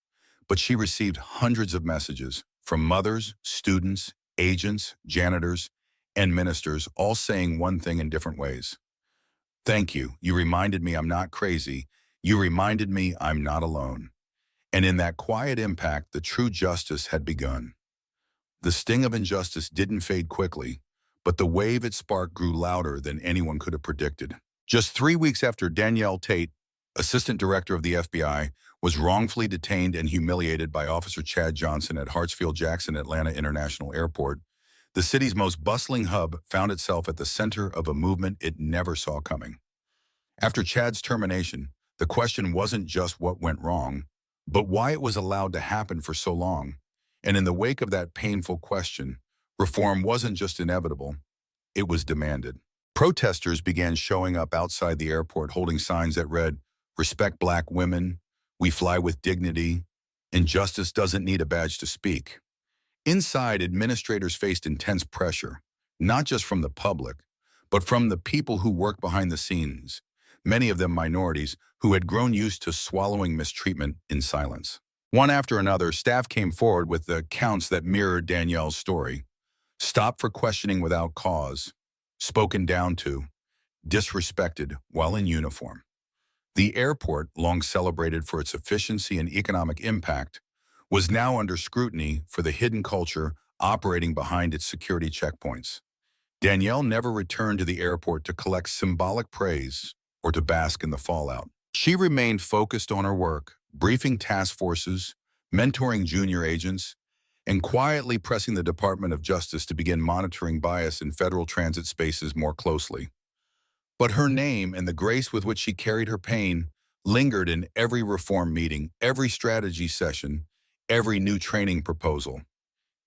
But she received hundreds of messages from mothers, students, agents, janitors, and ministers, all saying one thing in different ways. "Thank you. You reminded me I'm not crazy. You reminded me I'm not alone." And in that quiet impact, the true justice had begun. The sting of injustice didn't fade quickly, but the wave it sparked grew louder than anyone could have predicted. Just 3 weeks after Danielle Tate, Assistant Director of the FBI, was wrongfully detained and humiliated by Officer Chad Johnson at Hartsfield-Jackson Atlanta International Airport, the city's most bustling hub found itself at the center of a movement it never saw coming. After Chad's termination, the question wasn't just what went wrong, but why it was allowed to happen for so long. And in the wake of that painful question, reform wasn't just inevitable, it was demanded. Protesters began showing up outside the airport holding signs that read, "Respect Black women," "We fly with dignity," and "Justice doesn't need a badge to speak." Inside, administrators faced intense pressure, not just from the public, but from the people who work behind the scenes, many of them minorities who had grown used to swallowing mistreatment in silence. One after another, staff came forward with the accounts that mirrored Danielle's story. Stopped for questioning without cause, spoken down to, disrespected while in uniform. The airport, long celebrated for its efficiency and economic impact, was now under scrutiny for the hidden culture operating behind its security checkpoints. Danielle never returned to the airport to collect symbolic praise or to bask in the fallout. She remained focused on her work, briefing task forces, mentoring junior agents, and quietly pressing the Department of Justice to begin monitoring bias in federal transit spaces more closely. But her name and the grace with which she carried her pain lingered in every reform meeting, every strategy session, every new training proposal.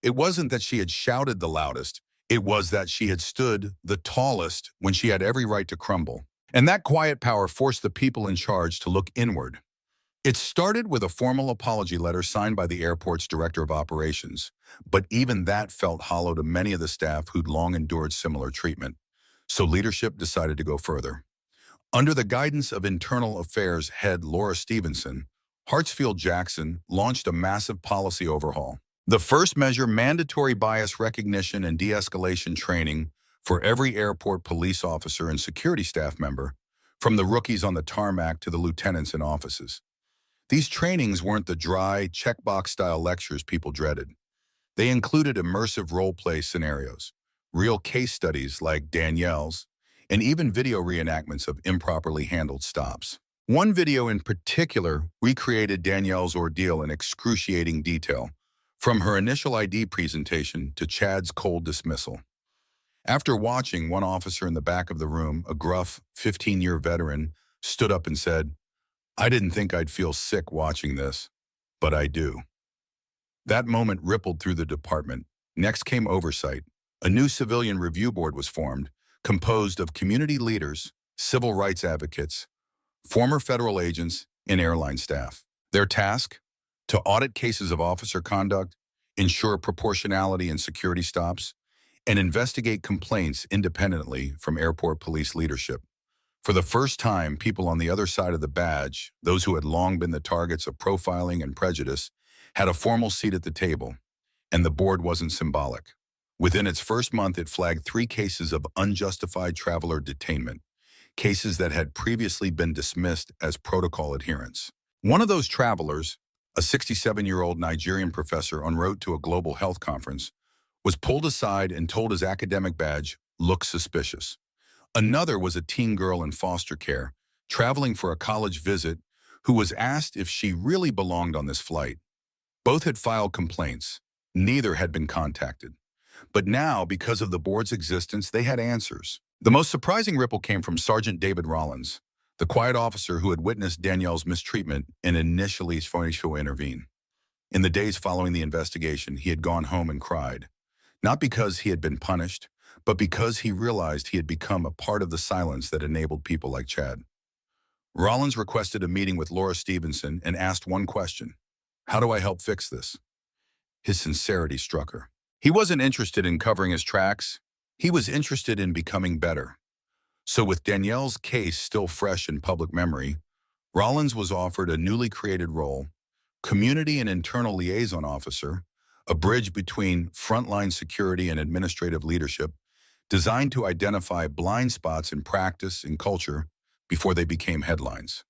It wasn't that she had shouted the loudest, it was that she had stood the tallest when she had every right to crumble. And that quiet power forced the people in charge to look inward. It started with a formal apology letter signed by the airport's director of operations, but even that felt hollow to many of the staff who'd long endured similar treatment. So leadership decided to go further. Under the guidance of Internal Affairs head Laura Stevenson, Hartsfield-Jackson launched a massive policy overhaul. The first measure, mandatory bias recognition and de-escalation training for every airport police officer and security staff member, from the rookies on the tarmac to the lieutenants in offices. These trainings weren't the dry, checkbox-style lectures people dreaded. They included immersive role-play scenarios, real case studies like Danielle's, and even video reenactments of improperly handled stops. One video in particular recreated Danielle's ordeal in excruciating detail, from her initial ID presentation to Chad's cold dismissal. After watching, one officer in the back of the room, a gruff, 15-year veteran, stood up and said, "I didn't think I'd feel sick watching this, but I do." That moment rippled through the department. Next came oversight. A new civilian review board was formed, composed of community leaders, civil rights advocates, former federal agents, and airline staff. Their task? To audit cases of officer conduct, ensure proportionality in security stops, and investigate complaints independently from airport police leadership. For the first time, people on the other side of the badge, those who had long been the targets of profiling and prejudice, had a formal seat at the table, and the board wasn't symbolic. Within its first month, it flagged 3 cases of unjustified traveler detainment, cases that had previously been dismissed as protocol adherence. One of those travelers, a 67-year-old Nigerian professor en route to a global health conference, was pulled aside and told his academic badge looked suspicious. Another was a teen girl in foster care, traveling for a college visit, who was asked if she really belonged on this flight. Both had filed complaints. Neither had been contacted. But now, because of the board's existence, they had answers. The most surprising ripple came from Sergeant David Rollins, the quiet officer who had witnessed Danielle's mistreatment and initially tried to intervene. In the days following the investigation, he had gone home and cried, not because he had been punished, but because he realized he had become a part of the silence that enabled people like Chad. Rollins requested a meeting with Laura Stevenson and asked one question: "How do I help fix this?" His sincerity struck her. He wasn't interested in covering his tracks. He was interested in becoming better. So with Danielle's case still fresh in public memory, Rollins was offered a newly created role, community and internal liaison officer, a bridge between frontline security and administrative leadership, designed to identify blind spots in practice and culture before they became headlines.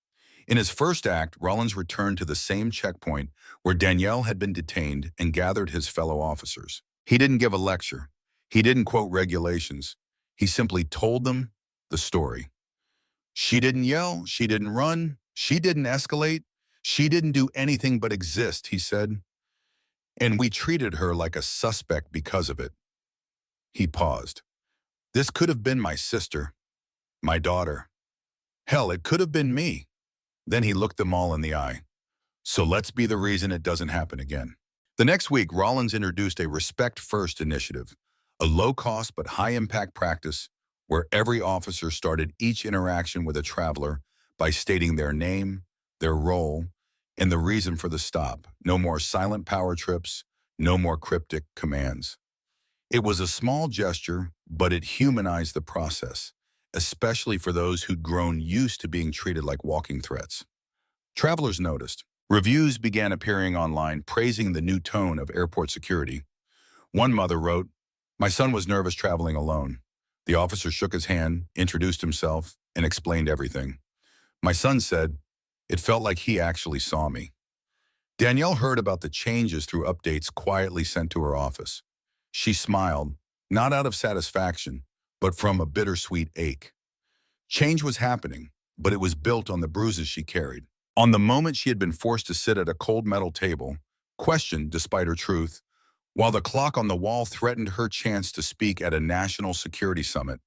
In his first act, Rollins returned to the same checkpoint where Danielle had been detained and gathered his fellow officers. He didn't give a lecture. He didn't quote regulations. He simply told them the story. She didn't yell. She didn't run. She didn't escalate. She didn't do anything but exist, he said. And we treated her like a suspect because of it. He paused. This could have been my sister, my daughter. Hell, it could have been me. Then he looked them all in the eye. So let's be the reason it doesn't happen again. The next week, Rollins introduced a Respect First initiative, a low-cost but high-impact practice where every officer started each interaction with a traveler by stating their name, their role, and the reason for the stop. No more silent power trips, no more cryptic commands. It was a small gesture, but it humanized the process, especially for those who'd grown used to being treated like walking threats. Travelers noticed. Reviews began appearing online praising the new tone of airport security. One mother wrote, "My son was nervous traveling alone. The officer shook his hand, introduced himself, and explained everything. My son said, it felt like he actually saw me." Danielle heard about the changes through updates quietly sent to her office. She smiled, not out of satisfaction, but from a bittersweet ache. Change was happening, but it was built on the bruises she carried. On the moment she had been forced to sit at a cold metal table, questioned despite her truth, While the clock on the wall threatened her chance to speak at a national security summit,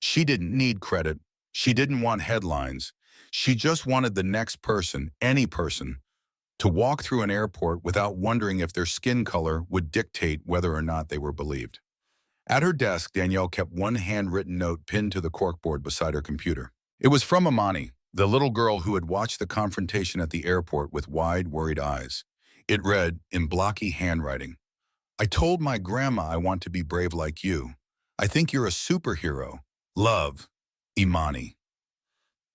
she didn't need credit. She didn't want headlines. She just wanted the next person, any person, to walk through an airport without wondering if their skin color would dictate whether or not they were believed. At her desk, Danielle kept one handwritten note pinned to the corkboard beside her computer. It was from Amani, the little girl who had watched the confrontation at the airport with wide, worried eyes. It read, in blocky handwriting, "I told my grandma I want to be brave like you. I think you're a superhero. Love, Imani."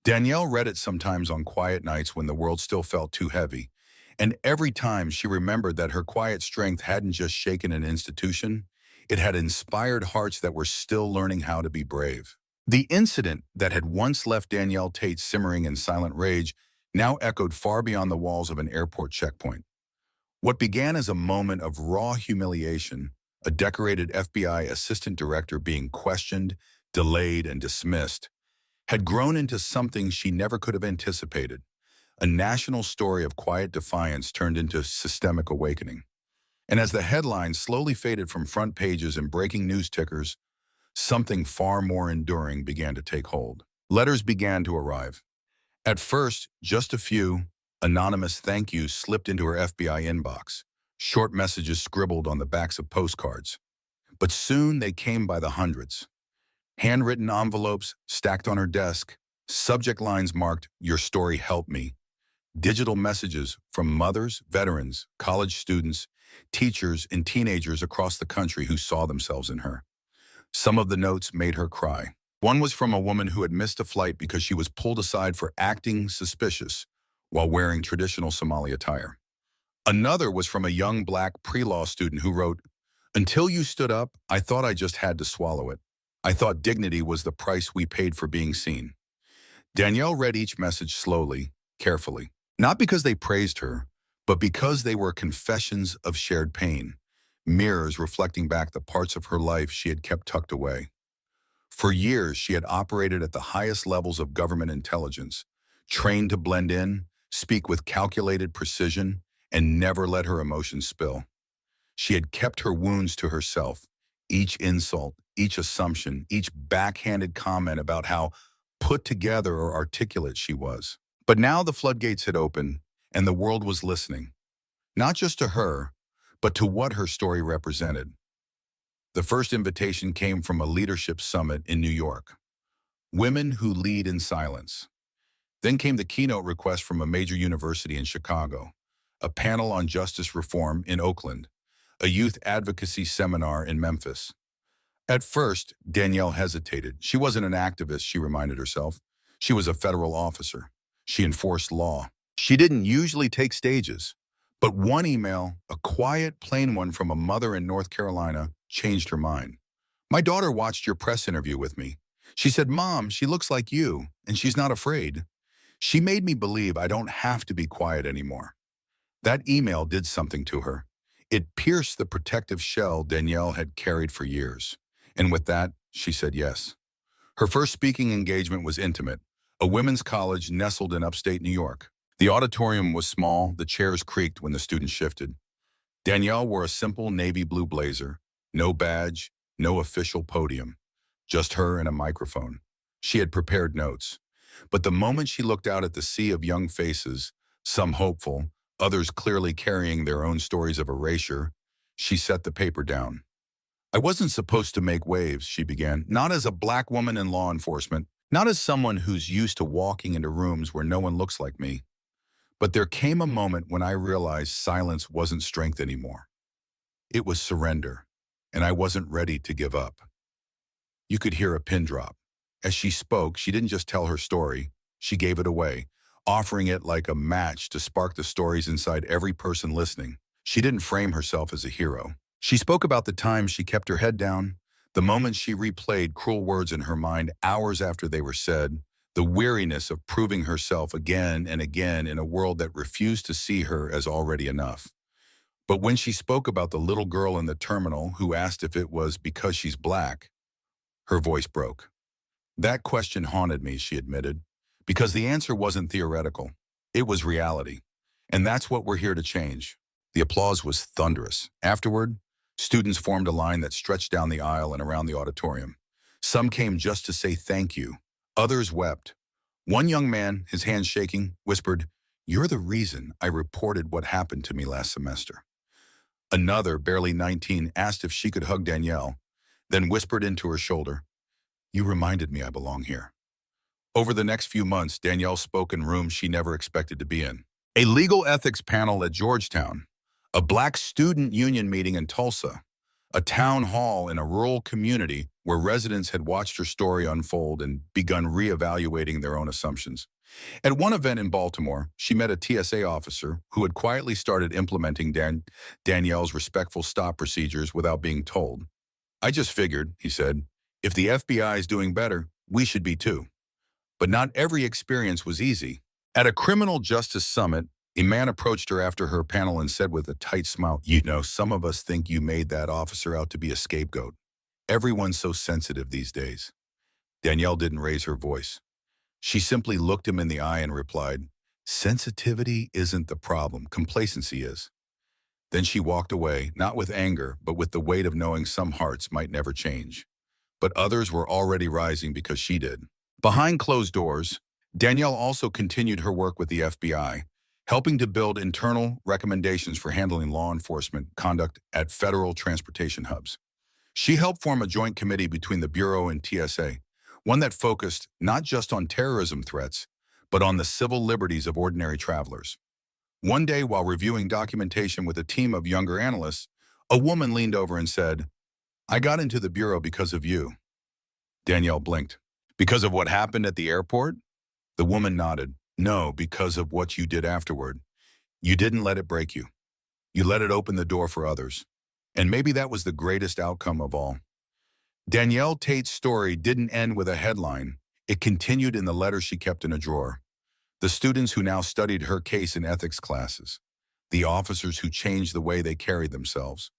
Danielle read it sometimes on quiet nights when the world still felt too heavy, and every time she remembered that her quiet strength hadn't just shaken an institution, it had inspired hearts that were still learning how to be brave. The incident that had once left Danielle Tate simmering in silent rage now echoed far beyond the walls of an airport checkpoint. What began as a moment of raw humiliation, a decorated FBI assistant director being questioned, delayed, and dismissed, had grown into something she never could have anticipated. A national story of quiet defiance turned into systemic awakening. And as the headlines slowly faded from front pages and breaking news tickers, something far more enduring began to take hold. Letters began to arrive. At first, just a few anonymous thank yous slipped into her FBI inbox, short messages scribbled on the backs of postcards. But soon they came by the hundreds. Handwritten envelopes stacked on her desk, subject lines marked, "Your story helped me." Digital messages from mothers, veterans, college students, teachers, and teenagers across the country who saw themselves in her. Some of the notes made her cry. One was from a woman who had missed a flight because she was pulled aside for acting suspicious while wearing traditional Somali attire. Another was from a young black pre-law student who wrote, "Until you stood up, I thought I just had to swallow it. I thought dignity was the price we paid for being seen." Danielle read each message slowly, carefully. Not because they praised her, but because they were confessions of shared pain, mirrors reflecting back the parts of her life she had kept tucked away. For years, she had operated at the highest levels of government intelligence, trained to blend in, speak with calculated precision, and never let her emotions spill. She had kept her wounds to herself, each insult, each assumption, each backhanded comment about how put together or articulate she was. But now the floodgates had opened, and the world was listening, not just to her, but to what her story represented. The first invitation came from a leadership summit in New York, Women Who Lead in Silence. Then came the keynote request from a major university in Chicago, a panel on justice reform in Oakland, a youth advocacy seminar in Memphis. At first, Danielle hesitated. She wasn't an activist, she reminded herself. She was a federal officer. She enforced law. She didn't usually take stages. But one email, a quiet, plain one from a mother in North Carolina, changed her mind. "My daughter watched your press interview with me. She said, 'Mom, she looks like you, and she's not afraid.' She made me believe I don't have to be quiet anymore." That email did something to her. It pierced the protective shell Danielle had carried for years. And with that, she said yes. Her first speaking engagement was intimate, a women's college nestled in upstate New York. The auditorium was small, the chairs creaked when the students shifted. Danielle wore a simple navy blue blazer, no badge, no official podium, just her and a microphone. She had prepared notes. But the moment she looked out at the sea of young faces, some hopeful, others clearly carrying their own stories of erasure, she set the paper down. "I wasn't supposed to make waves," she began, "not as a black woman in law enforcement, not as someone who's used to walking into rooms where no one looks like me. But there came a moment when I realized silence wasn't strength anymore. It was surrender, and I wasn't ready to give up." You could hear a pin drop. As she spoke, she didn't just tell her story, she gave it away, offering it like a match to spark the stories inside every person listening. She didn't frame herself as a hero. She spoke about the times she kept her head down, the moments she replayed cruel words in her mind hours after they were said, the weariness of proving herself again and again in a world that refused to see her as already enough. But when she spoke about the little girl in the terminal who asked if it was because she's black, her voice broke. "That question haunted me," she admitted, "because the answer wasn't theoretical. It was reality. And that's what we're here to change." The applause was thunderous. Afterward, Students formed a line that stretched down the aisle and around the auditorium. Some came just to say thank you. Others wept. One young man, his hands shaking, whispered, "You're the reason I reported what happened to me last semester." Another, barely 19, asked if she could hug Danielle, then whispered into her shoulder, "You reminded me I belong here." Over the next few months, Danielle spoke in rooms she never expected to be in. A legal ethics panel at Georgetown, a Black student union meeting in Tulsa, a town hall in a rural community where residents had watched her story unfold and begun reevaluating their own assumptions. At one event in Baltimore, she met a TSA officer who had quietly started implementing Danielle's respectful stop procedures without being told. "I just figured," he said, "if the FBI is doing better, we should be too." But not every experience was easy. At a criminal justice summit, a man approached her after her panel and said with a tight smile, "You know, some of us think you made that officer out to be a scapegoat. Everyone's so sensitive these days." Danielle didn't raise her voice. She simply looked him in the eye and replied, "Sensitivity isn't the problem, complacency is." Then she walked away, not with anger, but with the weight of knowing some hearts might never change. But others were already rising because she did. Behind closed doors, Danielle also continued her work with the FBI, helping to build internal recommendations for handling law enforcement conduct at federal transportation hubs. She helped form a joint committee between the Bureau and TSA, one that focused not just on terrorism threats, but on the civil liberties of ordinary travelers. One day, while reviewing documentation with a team of younger analysts, a woman leaned over and said, "I got into the Bureau because of you." Danielle blinked. "Because of what happened at the airport?" The woman nodded. "No, because of what you did afterward. You didn't let it break you. You let it open the door for others. And maybe that was the greatest outcome of all." Danielle Tate's story didn't end with a headline. It continued in the letters she kept in a drawer. The students who now studied her case in ethics classes. The officers who changed the way they carried themselves.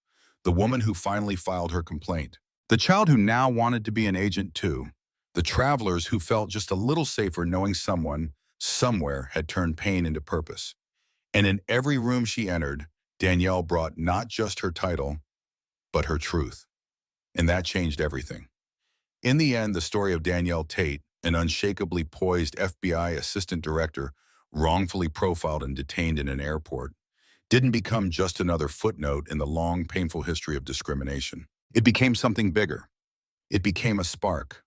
The woman who finally filed her complaint. The child who now wanted to be an agent too. The travelers who felt just a little safer knowing someone, somewhere, had turned pain into purpose. And in every room she entered, Danielle brought not just her title, but her truth. And that changed everything. In the end, the story of Danielle Tate, an unshakably poised FBI assistant director wrongfully profiled and detained in an airport, didn't become just another footnote in the long, painful history of discrimination. It became something bigger. It became a spark,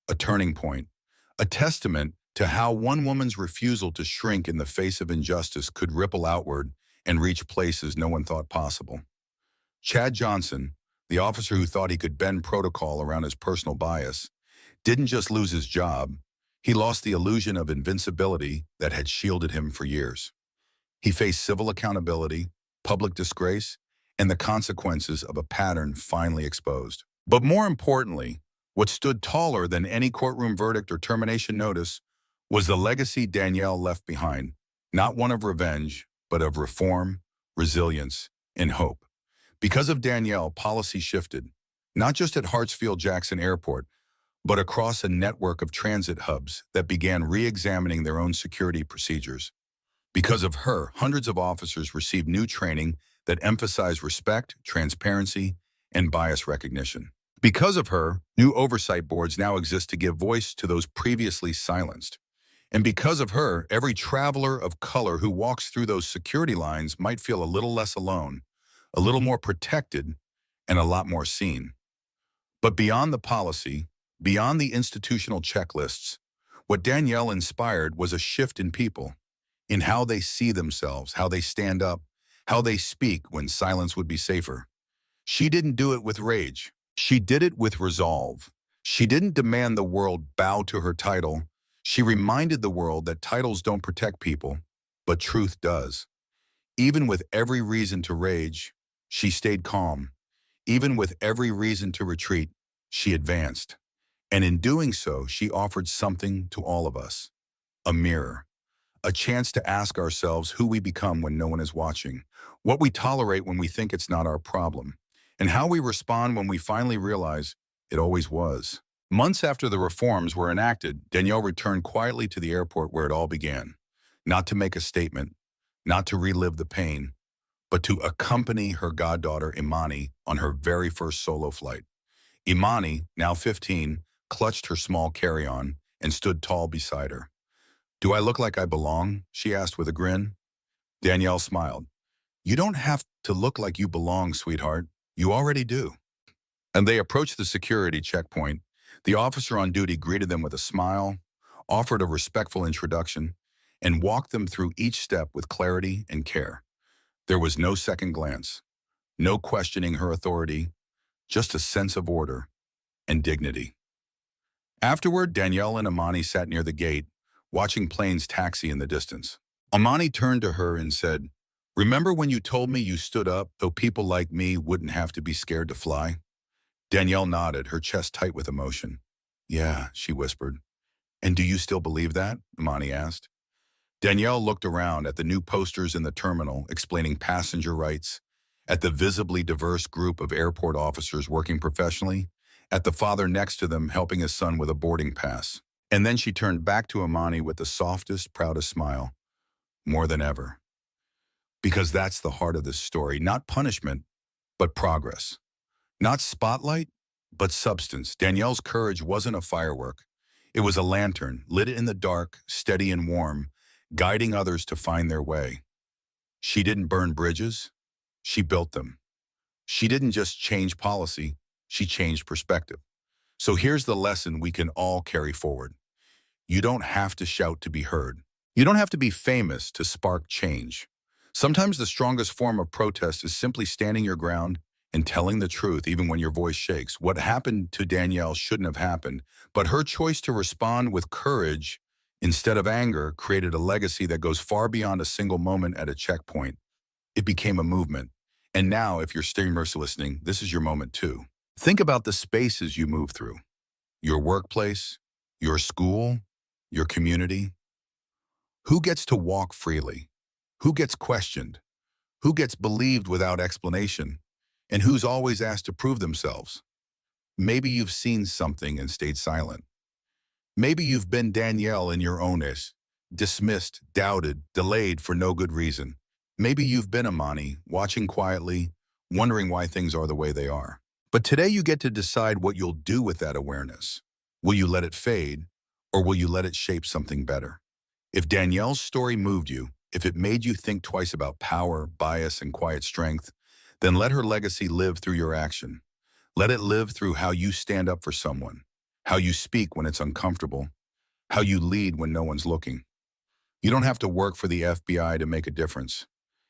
a turning point, a testament to how one woman's refusal to shrink in the face of injustice could ripple outward and reach places no one thought possible. Chad Johnson, the officer who thought he could bend protocol around his personal bias, didn't just lose his job, he lost the illusion of invincibility that had shielded him for years. He faced civil accountability, public disgrace, and the consequences of a pattern finally exposed. But more importantly, what stood taller than any courtroom verdict or termination notice was the legacy Danielle left behind, not one of revenge, but of reform, resilience, and hope. Because of Danielle, policy shifted, not just at Hartsfield-Jackson Airport, but across a network of transit hubs that began re-examining their own security procedures. Because of her, hundreds of officers received new training that emphasized respect, transparency, and bias recognition. Because of her, new oversight boards now exist to give voice to those previously silenced. And because of her, every traveler of color who walks through those security lines might feel a little less alone, a little more protected, and a lot more seen. But beyond the policy, beyond the institutional checklists, what Danielle inspired was a shift in people, in how they see themselves, how they stand up, how they speak when silence would be safer. She didn't do it with rage. She did it with resolve. She didn't demand the world bow to her title. She reminded the world that titles don't protect people, but truth does. Even with every reason to rage, she stayed calm. Even with every reason to retreat, she advanced. And in doing so, she offered something to all of us, a mirror, a chance to ask ourselves who we become when no one is watching, what we tolerate when we think it's not our problem, and how we respond when we finally realize it always was. Months after the reforms were enacted, Danielle returned quietly to the airport where it all began, not to make a statement, not to relive the pain, but to accompany her goddaughter Imani on her very first solo flight. Imani, now 15, clutched her small carry-on and stood tall beside her. "Do I look like I belong?" she asked with a grin. Danielle smiled. "You don't have to look like you belong, sweetheart. You already do." And they approached the security checkpoint. The officer on duty greeted them with a smile, offered a respectful introduction, and walked them through each step with clarity and care. There was no second glance, no questioning her authority, just a sense of order and dignity. Afterward, Danielle and Imani sat near the gate, watching planes taxi in the distance. Imani turned to her and said, "Remember when you told me you stood up so people like me wouldn't have to be scared to fly?" Danielle nodded, her chest tight with emotion. "Yeah," she whispered. "And do you still believe that?" Imani asked. Danielle looked around at the new posters in the terminal explaining passenger rights, at the visibly diverse group of airport officers working professionally, at the father next to them helping his son with a boarding pass. And then she turned back to Imani with the softest, proudest smile. "More than ever." Because that's the heart of this story, not punishment, but progress. Not spotlight, but substance. Danielle's courage wasn't a firework. It was a lantern, lit in the dark, steady and warm, guiding others to find their way. She didn't burn bridges, she built them. She didn't just change policy, she changed perspective. So here's the lesson we can all carry forward. You don't have to shout to be heard. You don't have to be famous to spark change. Sometimes the strongest form of protest is simply standing your ground and telling the truth even when your voice shakes. What happened to Danielle shouldn't have happened, but her choice to respond with courage instead of anger created a legacy that goes far beyond a single moment at a checkpoint. It became a movement. And now, if you're streamers listening, this is your moment too. Think about the spaces you move through. Your workplace, your school, your community. Who gets to walk freely? Who gets questioned? Who gets believed without explanation? And who's always asked to prove themselves? Maybe you've seen something and stayed silent. Maybe you've been Danielle in your own-ish, dismissed, doubted, delayed for no good reason. Maybe you've been Imani, watching quietly, wondering why things are the way they are. But today you get to decide what you'll do with that awareness. Will you let it fade, or will you let it shape something better? If Danielle's story moved you, if it made you think twice about power, bias, and quiet strength, then let her legacy live through your action. Let it live through how you stand up for someone, how you speak when it's uncomfortable, how you lead when no one's looking. You don't have to work for the FBI to make a difference.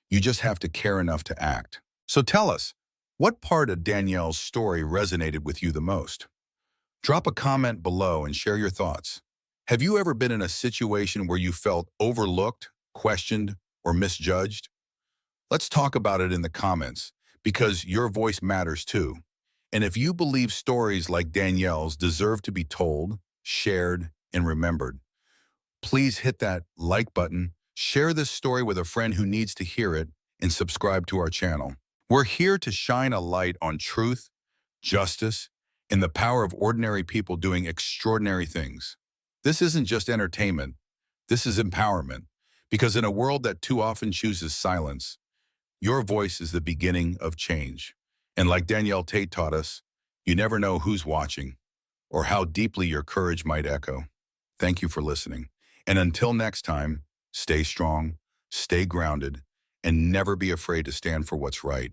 You just have to care enough to act. So tell us, what part of Danielle's story resonated with you the most? Drop a comment below and share your thoughts. Have you ever been in a situation where you felt overlooked, questioned, or misjudged? Let's talk about it in the comments, because your voice matters too. And if you believe stories like Danielle's deserve to be told, shared, and remembered, please hit that like button, share this story with a friend who needs to hear it, and subscribe to our channel. We're here to shine a light on truth, justice, and the power of ordinary people doing extraordinary things. This isn't just entertainment, this is empowerment. Because in a world that too often chooses silence, your voice is the beginning of change. And like Danielle Tate taught us, you never know who's watching or how deeply your courage might echo. Thank you for listening. And until next time, stay strong, stay grounded, and never be afraid to stand for what's right.